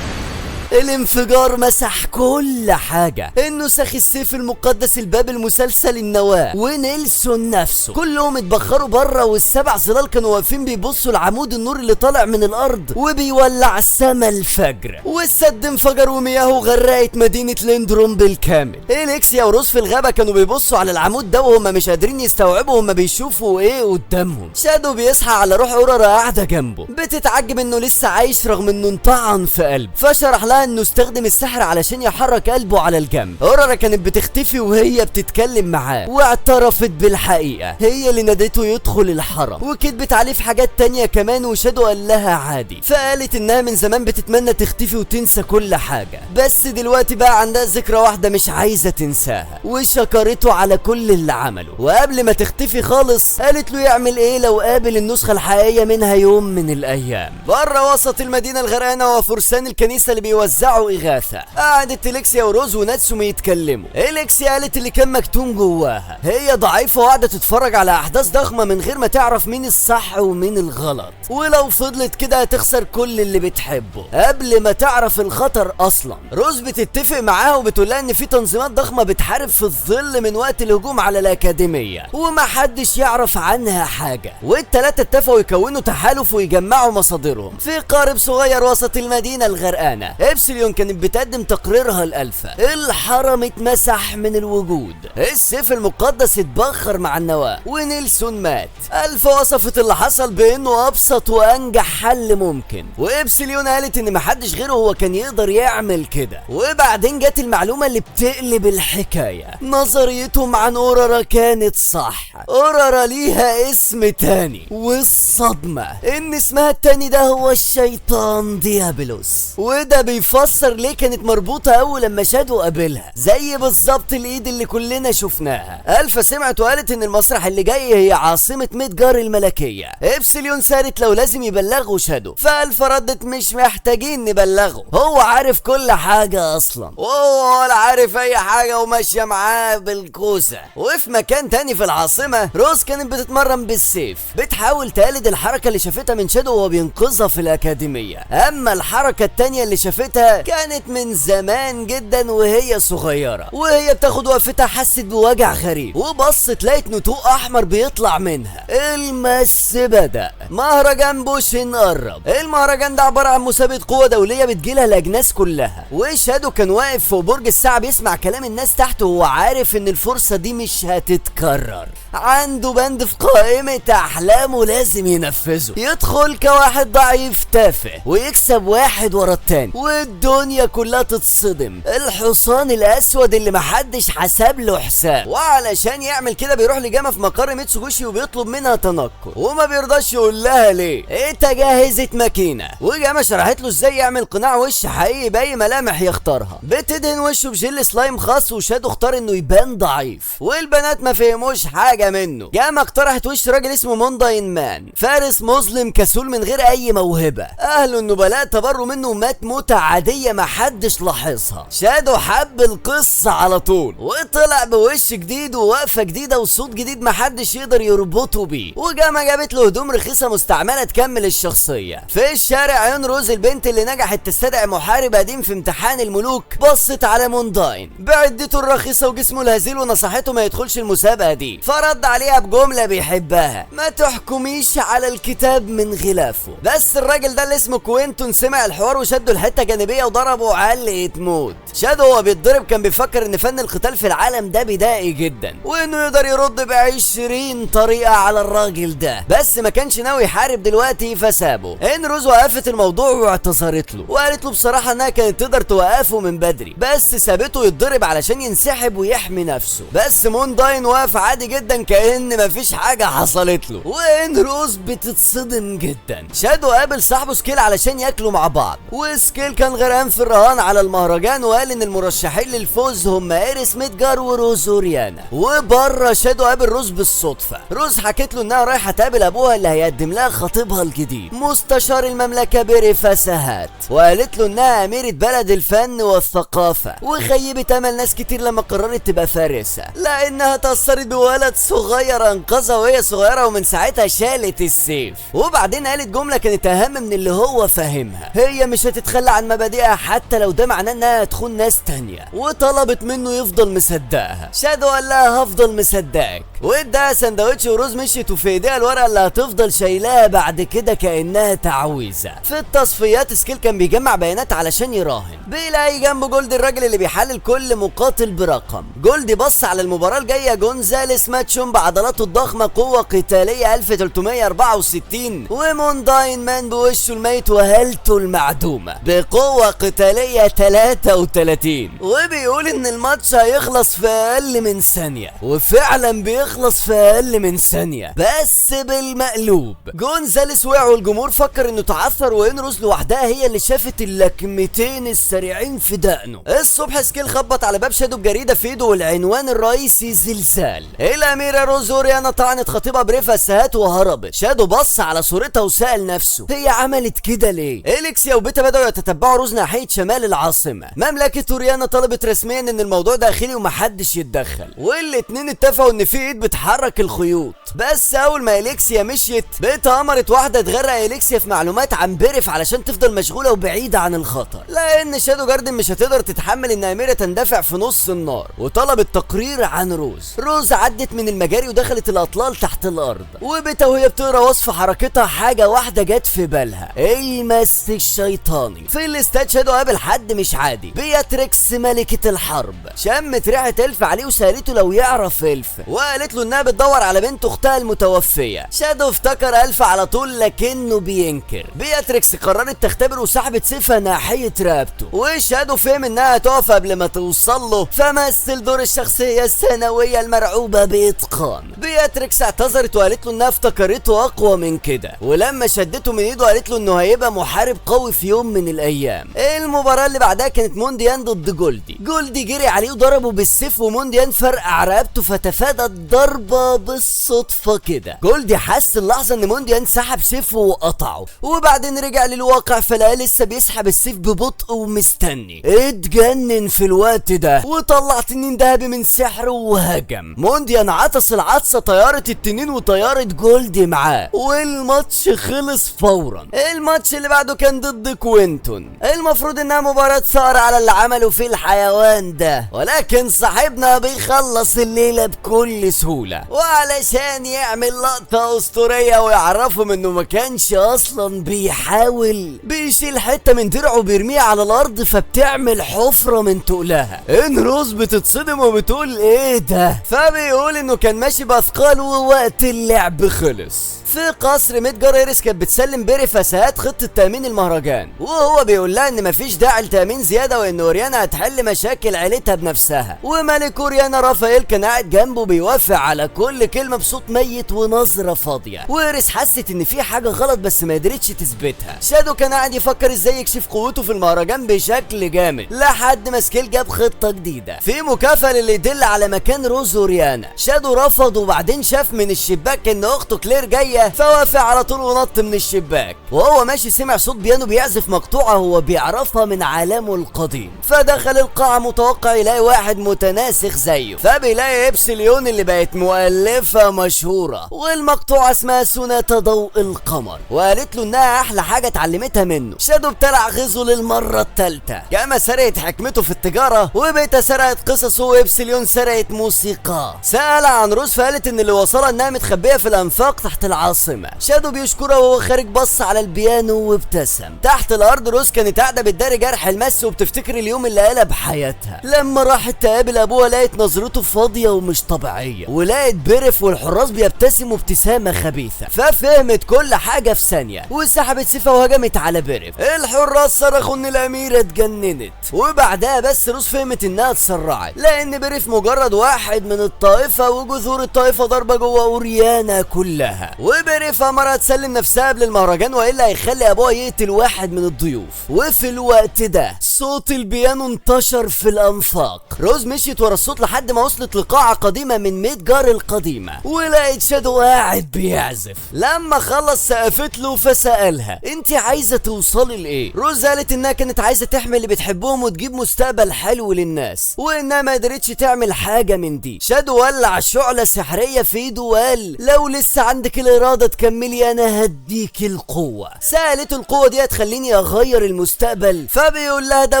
الانفجار مسح كل حاجة. النسخ السيف المقدس، الباب المسلسل، النواة، ونيلسون نفسه كلهم اتبخروا بره، والسبع ظلال كانوا واقفين بيبصوا لعمود النور اللي طالع من الارض وبيولع سما الفجر. والسد انفجر ومياهه غرقت مدينة ليندروم بالكامل. اليكسيا وروز في الغابة كانوا بيبصوا على العمود ده وهم مش قادرين يستوعبوا هما بيشوفوا ايه قدامهم. شادو بيصحى على روح اورورا قاعدة جنبه، بتتعجب انه لسه عايش رغم انه انطعن في قلبه، فشرح لها انه استخدم السحر علشان يحرك قلبه على الجنب. اورورا كانت بتختفي وهي بتتكلم معاه، واعترفت بالحقيقة، هي اللي نادته يدخل الحرم، وكدبت عليه في حاجات تانية كمان، وشادو قال لها عادي. فقالت انها من زمان بتتمنى تختفي وتنسى كل حاجة، بس دلوقتي بقى عندها ذكرى واحدة مش عايزة تنساها، وشكرته على كل اللي عمله. وقبل ما تختفي خالص قالت له يعمل ايه لو قابل النسخة الحقيقية منها يوم من الايام. بره وسط المدينة الغرقانة وفرسان الكنيسة اللي بيوزعوا إغاثة، قعدت اليكسيا وروز وناتسومي يتكلموا. اليكسيا قالت اللي كان مكتوم جواها، هي ضعيفة وقاعدة تتفرج على أحداث ضخمة من غير ما تعرف مين الصح ومين الغلط، ولو فضلت كده هتخسر كل اللي بتحبه قبل ما تعرف الخطر أصلا. روز بتتفق معاها وبتقول لها إن في تنظيمات ضخمة بتحارب في الظل من وقت الهجوم على الأكاديمية، ومحدش يعرف عنها حاجة. والتلاتة اتفقوا يكونوا تحالف ويجمعوا مصادرهم في قارب صغير وسط المدينة الغرقانة. إبسليون كانت بتقدم تقريرها الألفا. الحرم اتمسح من الوجود، السيف المقدس اتبخر مع النواة، ونيلسون مات. ألفا وصفت اللي حصل بأنه أبسط وأنجح حل ممكن، وإبسليون قالت إن محدش غيره هو كان يقدر يعمل كده. وبعدين جت المعلومة اللي بتقلب الحكاية، نظريتهم عن أورورا كانت صح. أورورا ليها اسم تاني، والصدمة إن اسمها التاني ده هو الشيطان ديابلوس، وده وفسر ليه كانت مربوطة اول لما شادو قابلها، زي بالظبط الايد اللي كلنا شفناها. الفا سمعت وقالت ان المسرح اللي جاي هي عاصمة ميدجار الملكية. ابسليون سالت لو لازم يبلغوا شادو، فالفا ردت مش محتاجين نبلغه، هو عارف كل حاجة اصلا، وهو ولا عارف اي حاجة وماشية معاه بالكوسة. وفي مكان تاني في العاصمة، روز كانت بتتمرن بالسيف، بتحاول تقلد الحركة اللي شافتها من شادو وهو بينقذها في الأكاديمية. أما الحركة التانية اللي شافتها كانت من زمان جدا وهي صغيرة، وهي بتاخد وقفتها حست بوجع غريب، وبصت لقيت نتوء أحمر بيطلع منها. المس بدأ. مهرجان بوشن قرب. المهرجان ده عبارة عن مسابقة قوة دولية بتجيلها الأجناس كلها، وشادو كان واقف فوق برج الساعة بيسمع كلام الناس تحته، وهو عارف إن الفرصة دي مش هتتكرر. عنده بند في قائمة أحلامه لازم ينفذه، يدخل كواحد ضعيف تافه ويكسب واحد ورا التاني والدنيا كلها تتصدم. الحصان الأسود اللي محدش حسب له حساب، وعلشان يعمل كده بيروح لجامة في مقر ميتسوغوشي وبيطلب منها تنقل، وما بيرضاش يقول لها ليه. جهزت ماكينة، وجامة شرحت له ازاي يعمل قناع وش حقيقي باي ملامح يختارها. بتدهن وشه بجل سلايم خاص، وشادو اختار انه يبان ضعيف، والبنات ما فهموش حاجة منه. جامة اقترحت وش راجل اسمه مونداين مان، فارس مظلم كسول من غير اي موهبة، اهل النبلاء تبروا منه ومات موتة عادية محدش لاحظها. شادو حب القصة على طول، وطلع بوش جديد ووقفة جديدة وصوت جديد محدش يقدر يربطه بيه. وجامة جابت له هدوم رخيصة مستعملة تكمل الشخصية. في الشارع عيون روز البنت اللي نجحت تستدعي محارب قديم في امتحان الملوك بصت على مونداين بعدته الرخيصة وجسمه الهزيل، ونصحته ما يدخلش المسابقة دي، فرد عليها بجملة بيحبها: ما تحكميش على الكتاب من غلافه. بس الراجل ده اللي اسمه كوينتون سمع الحوار وشده لحتة جانبية وضربه علقة موت. شادو وهو بيتضرب كان بيفكر ان فن القتال في العالم ده بدائي جدا، وانه يقدر يرد ب20 طريقة على الراجل ده، بس ما كانش ناوي يحارب دلوقتي فسابه. ان روز وقفت الموضوع واعتذرت له، وقالت له بصراحة انها كانت تقدر توقفه من بدري، بس سابته يتضرب علشان ينسحب ويحمي نفسه. بس مونداين واقف عادي جدا كأن مفيش حاجة حصلت له، وان روز بتتصدم جدا. شادو قابل صاحبه سكيل علشان ياكلوا مع بعض، وسكيل كان غرقان في الرهان على المهرجان، وقال ان المرشحين للفوز هم ايريس ميدجار وروز اوريانا. وبره شادو قابل روز بالصدفة. روز حكت له انها رايحة تقابل ابوها اللي هيقدم لها خطيبها الجديد مستشار المملكة بيريفا ساهات، وقالت له انها اميرة بلد الفن والثقافة، وخيبت امل ناس كتير لما قررت تبقى فارسة، لانها تأثرت بولد صغير انقذها وهي صغيرة، ومن ساعتها شالت السيف. وبعدين قالت جملة كانت اهم من اللي هو فاهمها: هي مش هتتخلى عن مبادئها حتى لو ده معناه انها تخون ناس تانية، وطلبت منه يفضل مصدقها. شادو قال لها هفضل مصدقك، واداها سندوتش، وروز مشيت وفي ايديها الورقة اللي هتفضل شايلاها بعد كده كأنها تعويذة. في التصفيات سكيل كان بيجمع بيانات علشان يراهن، بيلاقي جنبه جولدي الراجل اللي بيحلل كل مقاتل برقم. جولدي بص على المباراة الجاية: جونزاليس ماتشون بعضلاته الضخمة قوة قتالية 1364، ومونداين مان بوشه الميت وهالته المعدومة بقوة قتالية 33، وبيقول ان الماتش هيخلص في اقل من ثانية، وفعلا بيخلص في اقل من ثانية بس بالمقلوب. جونزاليس وقع والجمهور فكر انه تعثر، وان روز لوحدها هي اللي شافت اللكمتين السريعين في دقنه. الصبح سكيل خبط على باب شادو بجريدة في ايده والعنوان الرئيسي: زلزال. الاميرة روز اوريانا طعنت خطيبها بريفا ساهات وهربت. شادو بص على صورتها وسأل نفسه هي عملت كده ليه؟ اليكسيا وبيتا بدأوا يتتبعوا روز ناحية شمال العاصمة. مملكة اوريانا طلبت رسميا ان الموضوع داخلي ومحدش يتدخل، والاتنين اتفقوا ان في ايد بتحرك الخيوط. بس اول ما اليكسيا مشيت، بيتا امرت واحدة تغرق اليكسيا في معلومات عن بيريف علشان تفضل مشغولة وبعيدة عن الخطر، لان شادو جاردن مش هتقدر تتحمل ان اميرة تندفع في نص النار، وطلبت تقرير عن روز. روز عدت من المجاري ودخلت الاطلال تحت الارض، وبيتا وهي بتقرا وصف حركتها حاجة واحدة جت في بالها: المس الشيطاني. في الاستاد شادو قابل حد مش عادي: بياتريكس ملكة الحرب. شمت ريحة الف عليه وسألته لو يعرف الف، وقالت له انها بتدور على بنت اختها المتوفية. شادو افتكر الف على طول لكنه بينكر. بياتريكس قررت تختبره وسحبت سيفها ناحية رقبته، وشادو فهم انها هتقف قبل ما توصل له، فمثل دور الشخصية الثانوية المرعوبة بإتقان. بياتريكس اعتذرت وقالت له انها افتكرته اقوى من كده، ولما شدته من ايده قالت له انه هيبقى محارب قوي في يوم من الايام. بسلام. المباراة اللي بعدها كانت مونديان ضد جولدي. جولدي جري عليه وضربه بالسيف ومونديان فرقع رقبته فتفادى الضربة بالصدفة كده. جولدي حس اللحظة ان مونديان سحب سيفه وقطعه، وبعدين رجع للواقع فلقاه لسه بيسحب السيف ببطء ومستني. اتجنن في الوقت ده وطلع تنين ذهبي من سحره وهجم. مونديان عطس العطسة طيارة التنين وطيارة جولدي معاه، والماتش خلص فورا. الماتش اللي بعده كان ضد كوينتون. المفروض انها مباراة ثار على اللي عمله في الحيوان ده، ولكن صاحبنا بيخلص الليلة بكل سهولة، وعلشان يعمل لقطة اسطورية ويعرفهم انه ما كانش اصلا بيحاول، بيشيل حتة من درعه بيرميها على الارض فبتعمل حفرة من تقلها. ان روز بتتصدم وبتقول ايه ده، فبيقول انه كان ماشي باثقال ووقت اللعب خلص. في قصر ميدجار ايريس كانت بتسلم بيري فساد خطة تأمين المهرجان، وهو بيقول لها ان مفيش داعي لتأمين زيادة وان اوريانا هتحل مشاكل عيلتها بنفسها. وملك اوريانا رافائيل كان قاعد جنبه بيوافق على كل كلمة بصوت ميت ونظرة فاضية. وايريس حست ان في حاجة غلط بس ما قدرتش تثبتها. شادو كان قاعد يفكر ازاي يكشف قوته في المهرجان بشكل جامد لحد ما سكيل جاب خطة جديدة في مكافأة اللي يدل على مكان روز اوريانا. شادو رفض وبعدين شاف من الشباك ان اخته كلير جاية فوافق على طول ونط من الشباك. وهو ماشي سمع صوت بيانو بيعزف مقطوعة هو بيعرفها من عالمه القديم، فدخل القاعة متوقع يلاقي واحد متناسخ زيه، فبيلاقي إبسليون اللي بقت مؤلفة مشهورة، والمقطوعة اسمها سوناتا ضوء القمر، وقالت له انها احلى حاجة اتعلمتها منه. شادو ابتلع غيظه للمرة الثالثة، كما سرقت حكمته في التجارة وبيتا سرقت قصصه وإبسليون سرقت موسيقى. سأل عن روز فقالت ان اللي وصلها انها متخبية في الانفاق تحت العاصمة. شادو بيشكرها وهو خارج بص على البيانو وابتسم. تحت الارض روز كانت قاعده بتداري جرح المس وبتفتكر اليوم اللي قلب حياتها. لما راحت تقابل ابوها لقت نظرته فاضيه ومش طبيعيه، ولقت بيرف والحراس بيبتسموا ابتسامه خبيثه، ففهمت كل حاجه في ثانيه وسحبت سيفها وهجمت على بيرف. الحراس صرخوا ان الاميره اتجننت، وبعدها بس روز فهمت انها اتسرعت لان بيرف مجرد واحد من الطائفه وجذور الطائفه ضربه جوه اوريانا كلها. بيرف امرها تسلم نفسها قبل المهرجان والا هيخلي ابوها يقتل واحد من الضيوف. وفي الوقت ده صوت البيانو انتشر في الانفاق. روز مشيت ورا الصوت لحد ما وصلت لقاعة قديمة من ميدجار القديمة، ولقيت شادو قاعد بيعزف. لما خلص سقفت له فسألها انت عايزة توصلي لايه؟ روز قالت انها كانت عايزة تحمي اللي بتحبهم وتجيب مستقبل حلو للناس، وانها ما قدرتش تعمل حاجة من دي. شادو ولع شعلة سحرية في ايده وقال لو لسه عندك الإرادة تكملي انا هديك القوة. سألته القوة دي هتخليني اغير المستقبل؟ فبيقول لها ده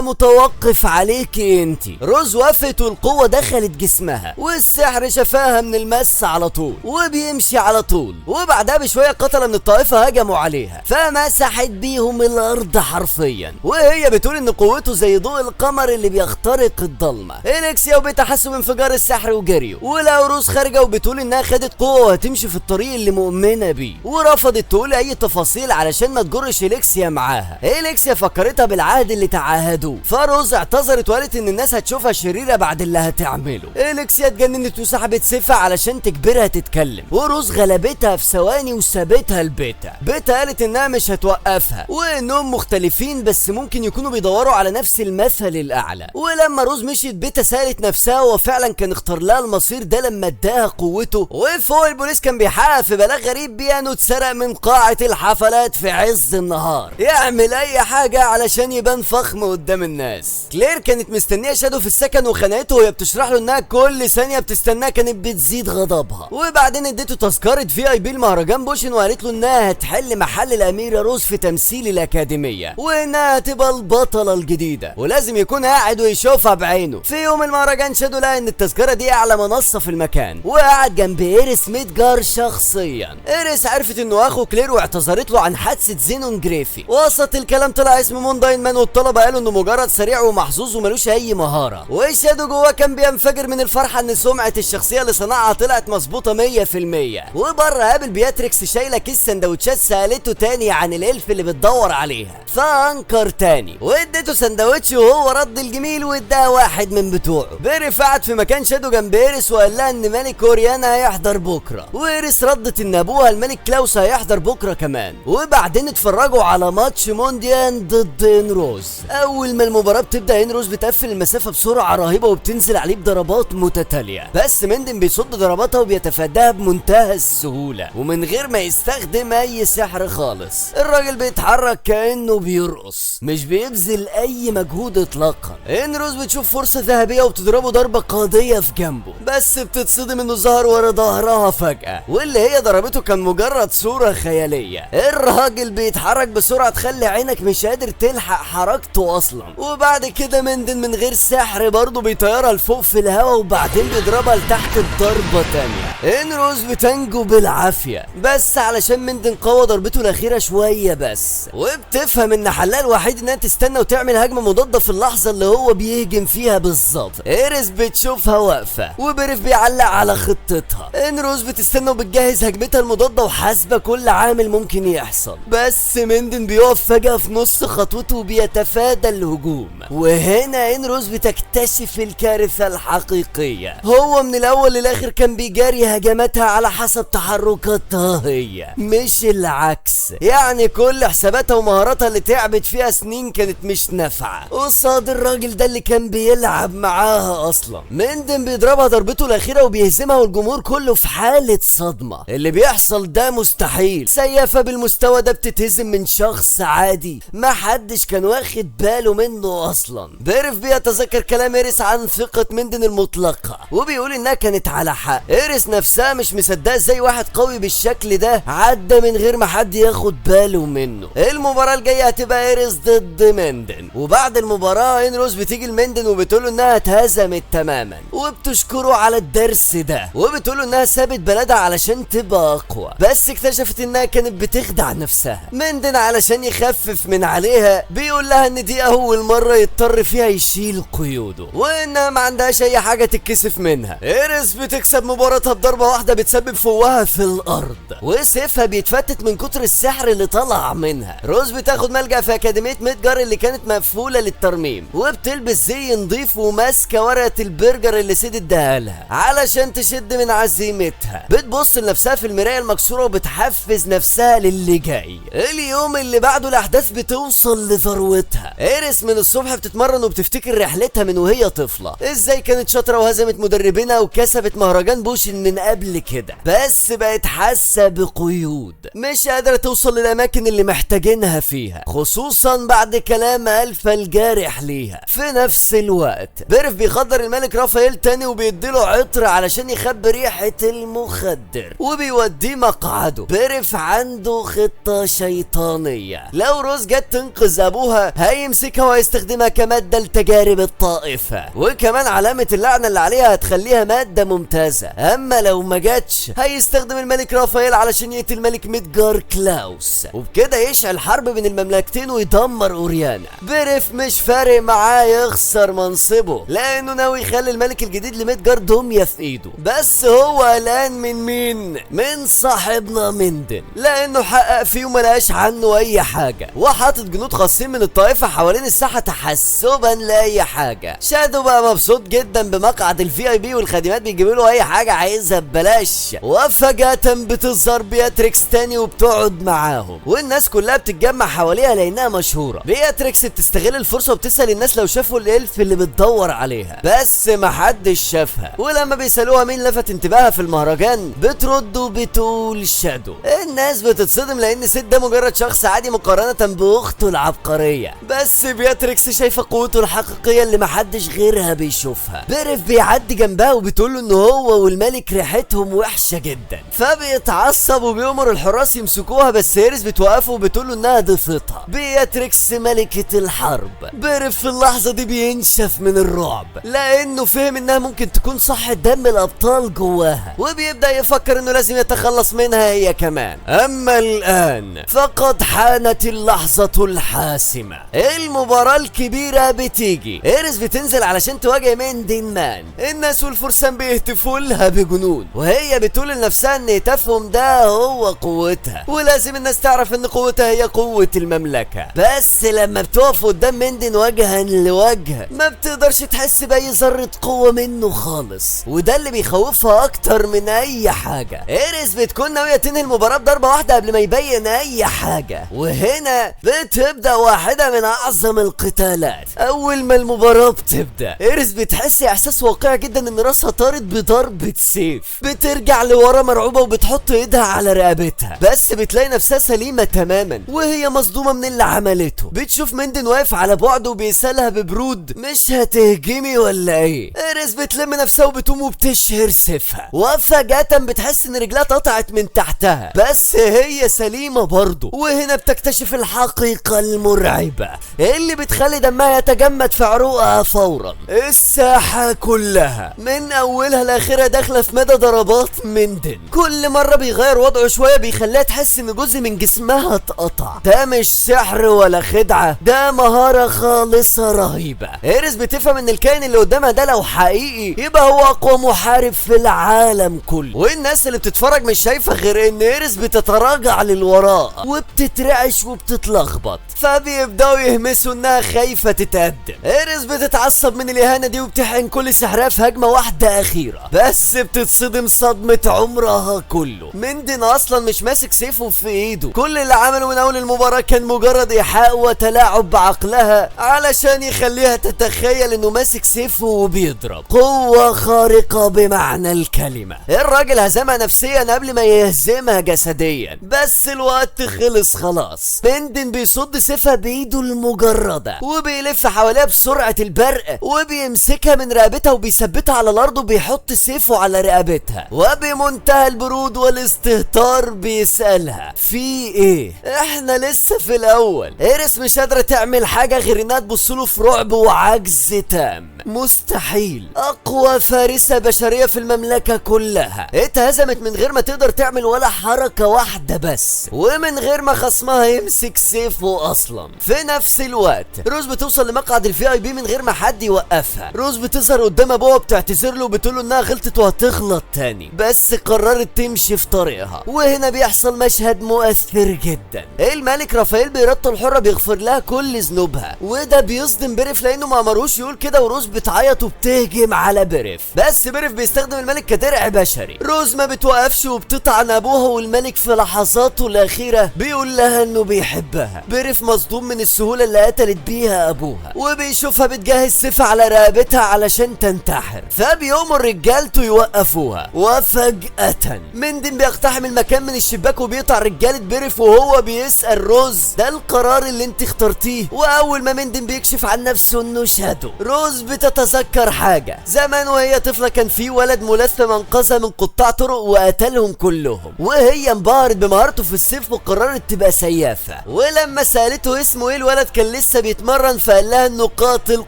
متوقف عليكي انتي. روز وافقت والقوة دخلت جسمها والسحر شفاها من المس على طول وبيمشي على طول. وبعدها بشوية قتلة من الطائفة هجموا عليها فمسحت بيهم الارض حرفيا، وهي بتقول ان قوته زي ضوء القمر اللي بيخترق الضلمة. اليكسيا وبيتا حسوا بانفجار السحر وجريوا، ولو روز خارجة وبتقول انها خدت قوة وهتمشي في الطريق اللي مؤمنة بيه، ورفضت تقول اي تفاصيل علشان ما تجرش اليكسيا معاها. اليكسيا فكرتها بالعهد اللي تعاهدوه، فروز اعتذرت وقالت ان الناس هتشوفها شريرة بعد اللي هتعمله. اليكسيا اتجننت وسحبت سيفها علشان تجبرها تتكلم، وروز غلبتها في ثواني وسابتها لبيتا. بيتا قالت انها مش هتوقفها وانهم مختلفين بس ممكن يكونوا بيدوروا على نفس المثل الاعلى. ولما روز مشيت بيتا سالت نفسها هو فعلا كان اختار لها المصير ده لما اداها قوته؟ وفوق البوليس كان بيحقق في بلاغ غريب بيانو اتسرق من قاعة الحفلات في عز النهار، يعمل اي حاجة علشان يبان فخم قدام الناس. كلير كانت مستنية شادو في السكن وخنقته وهي بتشرح له انها كل ثانية بتستناه كانت بتزيد غضبها. وبعدين اديته تذكرة في اي بي المهرجان بوشن وقالت له انها هتحل محل الاميرة روز في تمثيل الاكاديمية وانها هتبقى البطلة الجديدة ولازم يكون قاعد ويشوفها بعينه. في يوم المهرجان شادو لقى ان التذكرة دي اعلى منصة في المكان وقعد جنب ايريس ميدجار شخصيا. ايريس عرفت انه اخو كلير واعتذرت له عن حادثة زينون جريفي. وسط الكلام طلع اسم مونداين مان والطلبة قالوا انه مجرد سريع ومحظوظ وملوش اي مهارة. وشادو جواه كان بينفجر من الفرحة ان سمعة الشخصية اللي صنعها طلعت مظبوطة 100%. وبره قابل بياتريكس شايلة كيس سندوتشات سألته تاني عن الالف اللي بتدور عليها فانكر تاني واديته سندوتش وهو رد الجميل واداها واحد من بتوعه. بيرف قعد في مكان شادو جنب ايريس وقال لها ان ملك اوريانا هيحضر بكره، وايريس ردت ان ابوها ابوها الملك كلاوس هيحضر بكره كمان. وبعدين اتفرجوا على ماتش مونديان ضد انروز. اول ما المباراه بتبدا انروز بتقفل المسافه بسرعه رهيبه وبتنزل عليه بضربات متتاليه، بس مندن بيصد ضرباتها وبيتفاداها بمنتهى السهوله ومن غير ما يستخدم اي سحر خالص. الراجل بيتحرك كانه بيرقص، مش بيبذل اي مجهود اطلاقا. انروز بتشوف فرصه ذهبيه وبتضربه ضربه قاضيه في جنبه، بس بتتصدم انه ظهر ورا ظهرها فجاه، واللي هي ضربته كان مجرد صوره خياليه. الراجل بيتحرك بسرعه تخلي عينك مش قادر تلحق حركته اصلا. وبعد كده مندن من غير سحر برضه بيطيرها لفوق في الهواء وبعدين بيضربها لتحت بضربه تانيه. انروز بتنجو بالعافيه، بس علشان مندن قوى ضربته الاخيره شويه بس، وبتفهم ان حلها الوحيد انها تستنى وتعمل هجمه مضاده في اللحظه اللي هو بيهجم فيها بالظبط. ايريس بتشوفها واقفه وبريف بيعلق على خطتها. انروز بتستنى وبتجهز هجمتها المضاده وحاسبه كل عامل ممكن يحصل، بس مندن بيقف فجاه في نص خطوته وبيتفادى الهجوم. وهنا انروز بتكتشف الكارثه الحقيقيه. هو من الاول للاخر كان بيجاري هجماتها على حسب تحركاتها هي، مش العكس. يعني كل حساباتها ومهاراتها اللي تعبت فيها سنين كانت مش نافعه قصاد الراجل ده اللي كان بيلعب معاها اصلا. مندن بيضربها ضربته الاخيره وبيهزمها والجمهور كله في حاله صدمه. اللي بيحصل ده مستحيل، سيافه بالمستوى ده بتتهزم من شخص عادي ما حدش كان واخد باله منه اصلا. بيرف بيتذكر كلام ايريس عن ثقه مندن المطلقه وبيقول انها كانت على حق. ايريس نفسها مش مصدقه ازاي واحد قوي بالشكل ده عدى من غير ما حد ياخد باله منه. المباراه الجايه هتبقى ايريس ضد مندن، وبعد المباراه انروز بتيجي لمندن وبتقول له انها اتهزمت تماما وبتشكره على الدرس ده، وبتقول له انها سابت بلدها علشان تبقى اقوى، بس اكتشفت انها كانت بتخدع نفسها. مندن علشان يخفف من عليها بيقول لها ان دي اول مره يضطر فيها يشيل قيوده وانها ما عندهاش اي حاجه تتكسف منها. ايريس بتكسب مباراتها بضربه واحده بتسبب فوهها في الارض وسيفها بيتفتت من كتر السحر اللي طلع منها. روز بتاخد ملجأ في اكاديميه ميدجار اللي كانت مقفوله للترميم، وبتلبس زي نضيف وماسكه ورقه البرجر اللي سيد اداها لها علشان تشد من عزيمتها. بتبص لنفسها في المرايه المكسوره وبتحفز نفسها للي جاي. اليوم اللي بعده الاحداث بتوصل لذروتها. ايريس من الصبح بتتمرن وبتفتكر رحلتها من وهي طفله، ازاي كانت شاطره وهزمت مدربينها وكسبت مهرجان بوشن من قبل كده، بس بقت حاسه بقيود مش قادره توصل للاماكن اللي محتاجينها فيها، خصوصا بعد كلام الفا الجارح ليها. في نفس الوقت بيرف بيخدر الملك رافائيل تاني وبيديله عطر علشان يخبي ريحه المخدر وبيوديه مقعده. بيرف عنده خطه شيطانيه، لو روز جت تنقذ ابوها هيمسكها وهيستخدمها كماده لتجارب الطائفه، وكمان علامه اللعنه اللي عليها هتخليها ماده ممتازه. اما لو ما جاتش هيستخدم الملك رافائيل علشان يقتل ملك ميدجار كلاوس، وبكده يشعل حرب بين المملكتين ويدمر اوريانا. بيرف مش فارق معاه يخسر منصبه لانه ناوي يخلي الملك الجديد لميدجار دميه في ايده، بس هو قلقان من مين؟ من صاحبنا مندن، لانه حقق فيه وما لقاش عنه اي حاجه، وحاطط جنود خاصين من الطائفه حوالين الساحه تحسبا لاي حاجه. شادو بقى مبسوط جدا بمقعد الفي اي بي والخادمات بيجيبوا له اي حاجه عايزها ببلاش، وفجاه بتظهر بياتريكس تاني وبتقعد معاهم والناس كلها بتتجمع حواليها لانها مشهوره. بياتريكس بتستغل الفرصه وبتسال الناس لو شافوا الالف اللي بتدور عليها، بس محدش شافها، ولما بيسالوها مين لفت انتباهها في المهرجان بترد وبتقول شادو. الناس بتتصدم لان سيد ده مجرد شخص عادي مقارنه باخته العبقريه، بس بياتريكس شايفه قوته الحقيقيه اللي محدش غيرها بيشوفها. بيرف بيعدي جنبها وبتقول له ان هو والملك ريحتهم وحشه جدا، فبيتعصب وبيأمر الحراس يمسكوها، بس ايريس بتوقفه وبتقول له انها ضيفتها. بياتريكس ملكه الحرب. بيرف في اللحظه دي بينشف من الرعب لانه فهم انها ممكن تكون صح دم الابطال جواها، وبيبدا يفكر انه لازم يتخلص منها هي كمان. اما الان فقد حانت اللحظه الحاسمه. المباراه الكبيره بتيجي. ايريس بتنزل علشان تواجه مندن مان. الناس والفرسان بيهتفوا لها بجنون، وهي بتقول لنفسها ان هتافهم ده هو قوتها، ولازم الناس تعرف ان قوتها هي قوه المملكه. بس لما بتقف قدام مندن وجها لوجه ما بتقدرش تحس باي ذره قوه منه خالص، وده اللي بيخوفها اكتر من اي حاجه. ايريس بتكون ناوية تنهي المباراة بضربة واحدة قبل ما يبين اي حاجة. وهنا بتبدأ واحدة من اعظم القتالات. اول ما المباراة بتبدأ ايريس بتحس احساس واقعي جدا ان راسها طارت بضربة سيف، بترجع لورا مرعوبة وبتحط ايدها على رقبتها، بس بتلاقي نفسها سليمة تماما وهي مصدومة من اللي عملته. بتشوف مندن واقف على بعد وبيسألها ببرود مش هتهجمي ولا ايه؟ ايريس بتلم نفسها وبتقوم وبتشهر سيفها، وفجأة بتحس ان رجلها اتقطعت من تحتها بس هي سليمة برضه. وهنا بتكتشف الحقيقة المرعبة اللي بتخلي دمها يتجمد في عروقها فورا. الساحة كلها من اولها لاخرها داخلة في مدى ضربات مندن، كل مرة بيغير وضعه شوية بيخليها تحس ان جزء من جسمها اتقطع. ده مش سحر ولا خدعة، ده مهارة خالصة رهيبة. ايريس بتفهم ان الكائن اللي قدامها ده لو حقيقي يبقى هو اقوى محارب في العالم كله، والناس اللي بتتفرج مش شايفة غير ان ايريس بتتراجع للوراء وبتترعش وبتتلخبط، فبيبداوا يهمسوا انها خايفة تتقدم. ايريس بتتعصب من الاهانة دي وبتحقن كل سحرها في هجمة واحدة اخيرة، بس بتتصدم صدمة عمرها كله. مندن اصلا مش ماسك سيفه في ايده، كل اللي عمله من اول المباراة كان مجرد ايحاء وتلاعب بعقلها علشان يخليها تتخيل انه ماسك سيفه وبيضرب. قوة خارقة بمعنى الكلمة. الراجل هزمها نفسيا قبل ما يهزمها جسديا، بس الوقت خلص خلاص. مندن بيصد سيفها بايده المجردة وبيلف حواليها بسرعة البرق وبيمسكها من رقبتها وبيثبتها على الارض وبيحط سيفه على رقبتها، وبمنتهى البرود والاستهتار بيسألها في ايه؟ احنا لسه في الاول. ايريس مش قادرة تعمل حاجة غير انها تبصله في رعب وعجز تام. مستحيل اقوى فارسة بشرية في المملكة كلها اتهزمت من غير ما تقدر تعمل ولا حركة واحدة بس، ومن غير ما خصمها يمسك سيفه اصلا. في نفس الوقت روز بتوصل لمقعد الفي اي بي من غير ما حد يوقفها. روز بتظهر قدام ابوها بتعتذر له وبتقوله انها غلطت وهتغلط تاني، بس قررت تمشي في طريقها. وهنا بيحصل مشهد مؤثر جدا. الملك رافائيل بإرادته الحرة بيغفر لها كل ذنوبها، وده بيصدم بيريف لانه ما امروش يقول كده، وروز بتعيط وبتهجم على بيريف، بس بيريف بيستخدم الملك كدرع بشري. روز ما بتوقفش وبتطعن ابوها، والملك في لحظاته الاخيرة بيقول لها انه بيحبها. بيريف مصدوم من السهولة اللي قتلت بيها ابوها، وبيشوفها بتجهز سيف على رقبتها علشان تنتحر، فبيأمر رجالته يوقفوها. وفجأة مندن بيقتحم المكان من الشباك وبيقطع رجالة بيريف، وهو بيسأل روز ده القرار اللي انت اخترتيه؟ واول ما مندن بيكشف عن نفسه انه شادو، روز بتتذكر حاجة زمان وهي طفلة كان في ولد ملثم انقذها من قطاع طرق وقتلهم كلهم، وهي انبهرت بمهارته في السيف وقررت تبقى سيافة. ولما سألته اسمه ايه الولد كان لسه بيتمرن، فقال لها انه قاتل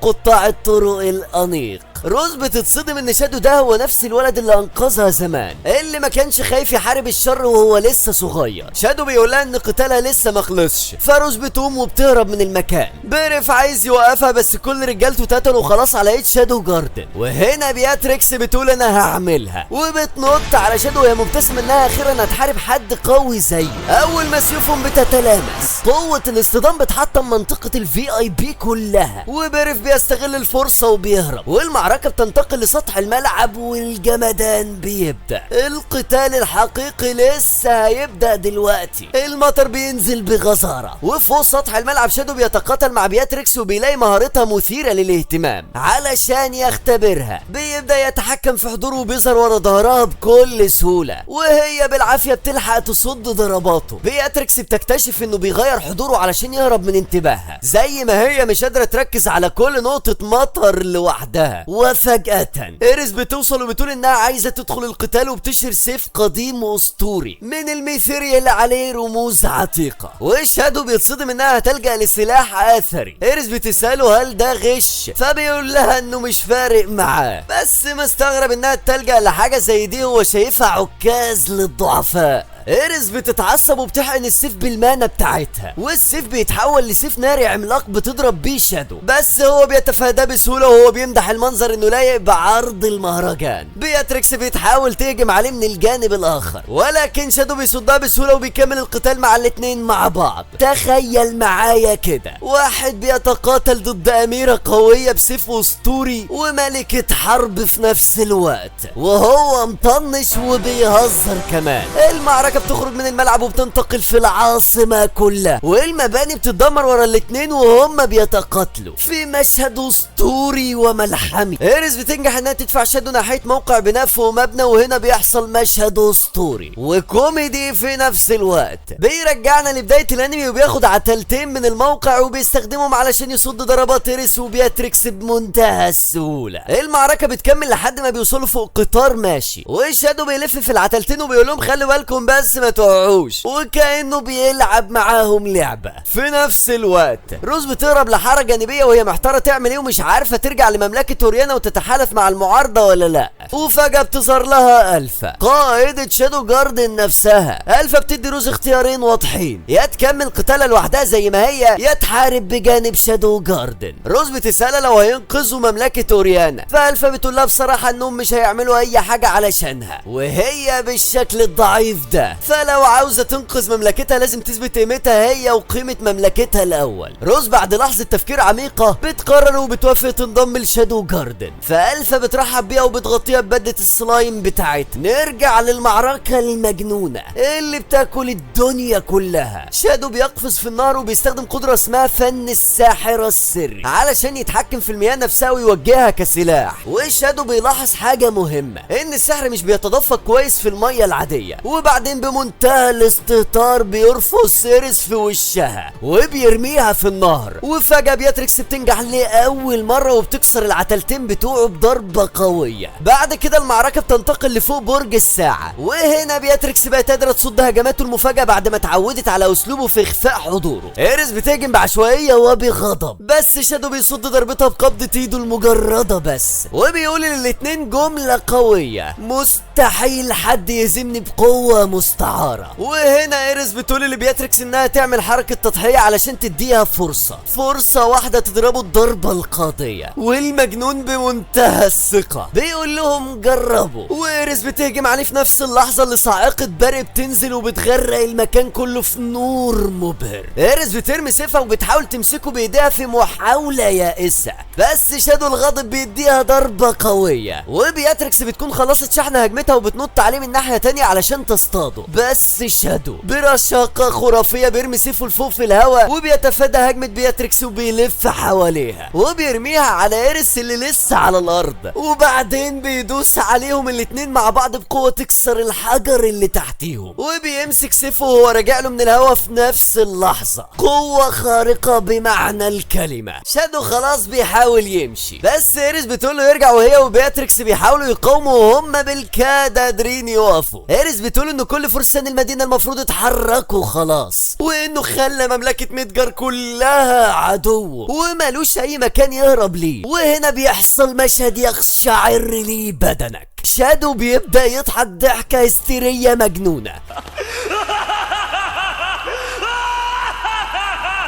قطاع الطرق الأنيق. روز بتتصدم ان شادو ده هو نفس الولد اللي انقذها زمان، اللي ما كانش خايف يحارب الشر وهو لسه صغير. شادو بيقولها ان قتالها لسه ما خلصش، فروز بتقوم وبتهرب من المكان. بيريف عايز يوقفها بس كل رجالته اتقتلوا خلاص على ايد شادو جاردن. وهنا بياتريكس بتقول انا هعملها، وبتنط على شادو وهي مبتسمه انها اخيرا هتحارب حد قوي زيه. اول ما سيوفهم بتتلامس قوه الاصطدام بتحطم منطقه الفي اي بي كلها، وبيريف بيستغل الفرصه وبيهرب، والمعركه بتنتقل لسطح الملعب والجمدان بيبدأ. القتال الحقيقي لسه هيبدأ دلوقتي. المطر بينزل بغزارة، وفوق سطح الملعب شادو بيتقاتل مع بياتريكس وبيلاقي مهارتها مثيرة للاهتمام. علشان يختبرها بيبدأ يتحكم في حضوره وبيظهر ورا ظهرها بكل سهولة، وهي بالعافية بتلحق تصد ضرباته. بياتريكس بتكتشف انه بيغير حضوره علشان يهرب من انتباهها، زي ما هي مش قادرة تركز على كل نقطة مطر لوحدها. وفجأة ايريس بتوصل وبتقول انها عايزة تدخل القتال، وبتشهر سيف قديم واسطوري من الميثيريا اللي عليه رموز عتيقة. وشادو بيتصدم انها هتلجأ لسلاح اثري. ايريس بتسأله هل ده غش، فبيقول لها انه مش فارق معاه، بس مستغرب انها تلجأ لحاجة زي دي، هو شايفها عكاز للضعفاء. ايريس بتتعصب وبتحقن السيف بالمانة بتاعتها، والسيف بيتحول لسيف ناري عملاق بتضرب بيه شادو، بس هو بيتفاداه بسهولة وهو بيمدح المنظر انه لايق بعرض المهرجان. بياتريكس بتحاول تهجم عليه من الجانب الاخر، ولكن شادو بيصدها بسهولة وبيكمل القتال مع الاتنين مع بعض. تخيل معايا كده، واحد بيتقاتل ضد اميرة قوية بسيف اسطوري وملكة حرب في نفس الوقت، وهو مطنش وبيهزر كمان. المعركة بتخرج من الملعب وبتنتقل في العاصمة كلها، والمباني بتتدمر ورا الاتنين وهم بيتقاتلوا في مشهد اسطوري وملحمي. ايريس بتنجح انها تدفع شادو ناحية موقع بناء فوق مبنى، وهنا بيحصل مشهد اسطوري وكوميدي في نفس الوقت. بيرجعنا لبداية الانمي وبياخد عتلتين من الموقع وبيستخدمهم علشان يصد ضربات ايريس وبياتريكس بمنتهى السهولة. المعركة بتكمل لحد ما بيوصلوا فوق قطار ماشي، وشادو بيلف في العتلتين وبيقول لهم خلي بالكم بس ما توقعوش، وكأنه بيلعب معاهم لعبة. في نفس الوقت روز بتهرب لحارة جانبية وهي محتارة تعمل ايه ومش عارفة ترجع لمملكة اوريانا وتتحالف مع المعارضة ولا لا. وفجأة بتظهر لها ألفا قائدة شادو جاردن نفسها. ألفا بتدي روز اختيارين واضحين، يا تكمل قتالها لوحدها زي ما هي، يا تحارب بجانب شادو جاردن. روز بتسألها لو هينقذوا مملكة اوريانا، فألفا بتقول لها بصراحة انهم مش هيعملوا اي حاجة علشانها وهي بالشكل الضعيف ده، فلو عاوزة تنقذ مملكتها لازم تثبت قيمتها هي وقيمة مملكتها الاول. روز بعد لحظة تفكير عميقة بتقرر وبتوافق تنضم لشادو جاردن، فألفا بترحب بيها وبتغطيها ببدلة السلايم بتاعتها. نرجع للمعركة المجنونة اللي بتاكل الدنيا كلها. شادو بيقفز في النهر وبيستخدم قدرة اسمها فن الساحر السري علشان يتحكم في المياه نفسها ويوجهها كسلاح. وشادو بيلاحظ حاجة مهمة، ان السحر مش بيتدفق كويس في المية العادية، وبعدين بمنتهى الاستهتار بيرفس ايريس في وشها وبيرميها في النهر. وفجأة بياتريكس بتنجح لأول مرة وبتكسر العتلتين بتوعه بضربة قوية. بعد كده المعركة بتنتقل لفوق برج الساعة، وهنا بياتريكس بقت قادرة تصد هجماته المفاجئة بعد ما اتعودت على اسلوبه في اخفاء حضوره. ايريس بتهجم بعشوائية وبغضب، بس شادو بيصد ضربتها بقبضة ايده المجردة بس، وبيقول للاتنين جملة قوية: مستحيل حد يهزمني بقوة مستعارة. وهنا ايريس بتقول لبياتريكس انها تعمل حركة تضحية علشان تديها فرصة واحدة تضربه الضربة القاضية. والمجنون بمنتهى الثقة بيقول لهم جربوا، وايريس بتهجم عليه في نفس اللحظة اللي صاعقة برق بتنزل وبتغرق المكان كله في نور مبهر. ايريس بترمي سيفها وبتحاول تمسكه بايديها في محاولة يائسة، بس شادو الغاضب بيديها ضربة قوية، وبياتريكس بتكون خلصت شحن هجمتها وبتنط عليه من ناحية تانية علشان تصطاده. بس شادو برشاقة خرافية بيرمي سيفه لفوق في الهواء وبيتفادى هجمة بياتريكس وبيلف حواليها وبيرميها على ايريس اللي لسه على الارض، وبعدين بيدوس عليهم الاتنين مع بعض بقوة تكسر الحجر اللي تحتيهم، وبيمسك سيفه وهو راجع له من الهواء في نفس اللحظة. قوة خارقة بمعنى الكلمة. شادو خلاص بيحاول يمشي، بس ايريس بتقول له يرجع، وهي وبياتريكس بيحاولوا يقاوموا وهم بالكاد قادرين يقفوا. ايريس بتقول انه كل فرسان المدينة المفروض اتحركوا خلاص، وانه خلى مملكة ميدجار كلها عدو ومالوش اي مكان يهرب ليه. وهنا بيحصل مشهد يقشعر لي بدنك. شادو بيبدأ يضحك ضحكة هستيرية مجنونة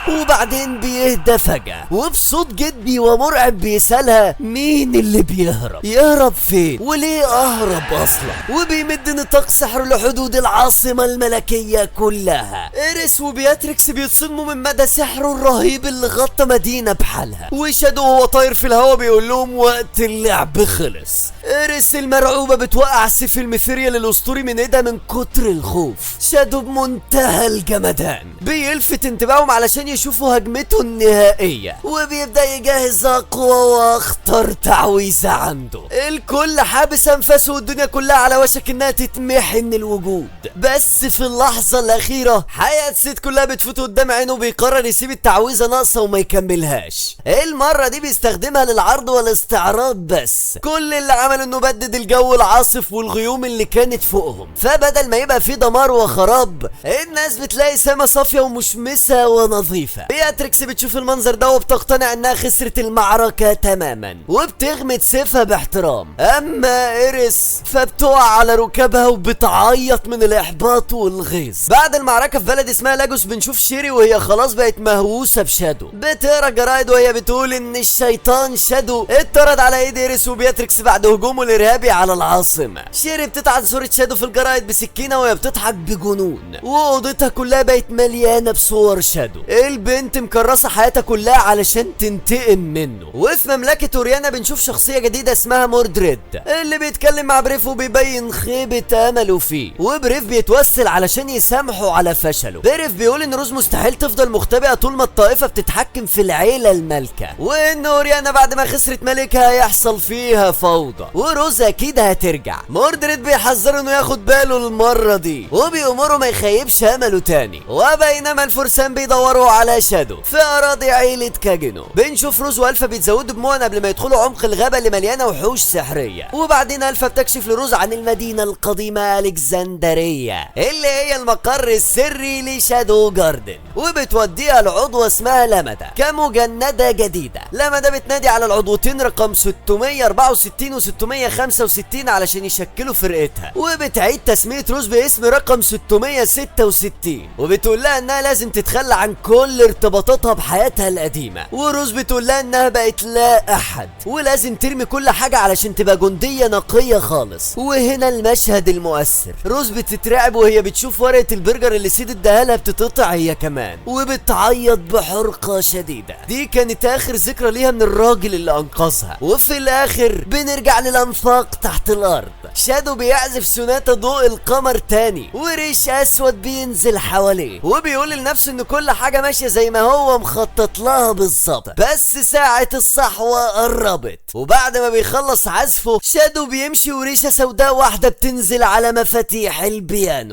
وبعدين بيهدى فجأة وبصوت جدي ومرعب بيسألها مين اللي بيهرب؟ يهرب فين؟ وليه أهرب أصلا؟ وبيمد نطاق سحره لحدود العاصمة الملكية كلها. إيريس وبياتريكس بيتصدموا من مدى سحره الرهيب اللي غطى مدينة بحالها، وشادو وهو طاير في الهواء بيقول لهم وقت اللعب خلص. إيريس المرعوبة بتوقع سيف الميثيريال الأسطوري من ايدها من كتر الخوف. شادو بمنتهى الجمدان بيلفت انتباههم علشان يشوفوا هجمته النهائية، وبيبدأ يجهز أقوى وأخطر تعويذة عنده. الكل حابس أنفاسه والدنيا كلها على وشك إنها تتمحي من الوجود، بس في اللحظة الأخيرة حياة سيد كلها بتفوت قدام عينه وبيقرر يسيب التعويذة ناقصة وما يكملهاش. المرة دي بيستخدمها للعرض والاستعراض بس. كل اللي عمله انه بدد الجو العاصف والغيوم اللي كانت فوقهم، فبدل ما يبقى في دمار وخراب الناس بتلاقي سما صافيه ومشمسه ونظيفه. بياتريكس بتشوف المنظر ده وبتقتنع انها خسرت المعركه تماما وبتغمد سيفها باحترام. اما ايريس فبتقع على ركابها وبتعيط من الاحباط والغيظ. بعد المعركه في بلد اسمها لاجوس بنشوف شيري وهي خلاص بقت مهووسه بشادو، بتقرا جرايد وهي بتقول ان الشيطان شادو اتطرد على ايد ايريس وبياتريكس بعد هجومه الارهابي على العاصمه. شيري بتطعن صوره شادو في الجرايد بسكينه وهي بتضحك بجنون، واوضتها كلها بقت مليانه بصور شادو. البنت مكرسه حياتها كلها علشان تنتقم منه. وفي مملكه اوريانا بنشوف شخصيه جديده اسمها موردريد اللي بيتكلم مع بريف وبيبين خيبه امله فيه، وبريف بيتوسل علشان يسامحه على فشله. بريف بيقول ان روز مستحيل تفضل مختبئه طول ما الطائفه بتتحكم في العيله المالكه، وان اوريانا بعد ما خسرت ملكها هيحصل فيها فوضى وروز اكيد هترجع. موردريد بيحذره انه ياخد باله المره دي وبيأمره ما يخيبش امله تاني. وبينما الفرسان بيدوروا على شادو في اراضي عيله كاجينو بنشوف روز والفا بيتزودوا بمؤن قبل ما يدخلوا عمق الغابه اللي مليانه وحوش سحريه. وبعدين الفا بتكشف لروز عن المدينه القديمه الكسندريه اللي هي المقر السري لشادو جاردن، وبتوديها لعضوه اسمها لمدا كمجنده جديده. لمدا بتنادي على العضوتين رقم 664 و 665 علشان يشكلوا فرقتها، وبتعيد تسميه روز باسم رقم 666 وبتقول لها انها لازم تتخلى عن كل ارتباطاتها بحياتها القديمه. وروز بتقول لها انها بقت لا احد ولازم ترمي كل حاجه علشان تبقى جنديه نقيه خالص. وهنا المشهد المؤثر، روز بتترعب وهي بتشوف ورقه البرجر اللي سيد اداها لها بتتقطع هي كمان وبتعيط بحرقه شديده. دي كانت اخر ذكرى ليها من الراجل اللي انقذها. وفي الاخر بنرجع للانفاق تحت الارض، شادو بيعزف سوناتا ضوء القمر تاني وريش اسود بينزل حواليه وبيقول لنفسه ان كل حاجه ماشيه زي ما هو مخطط لها بالظبط، بس ساعه الصحوه قربت. وبعد ما بيخلص عزفه شادو بيمشي وريشه سوداء واحده بتنزل على مفاتيح البيانو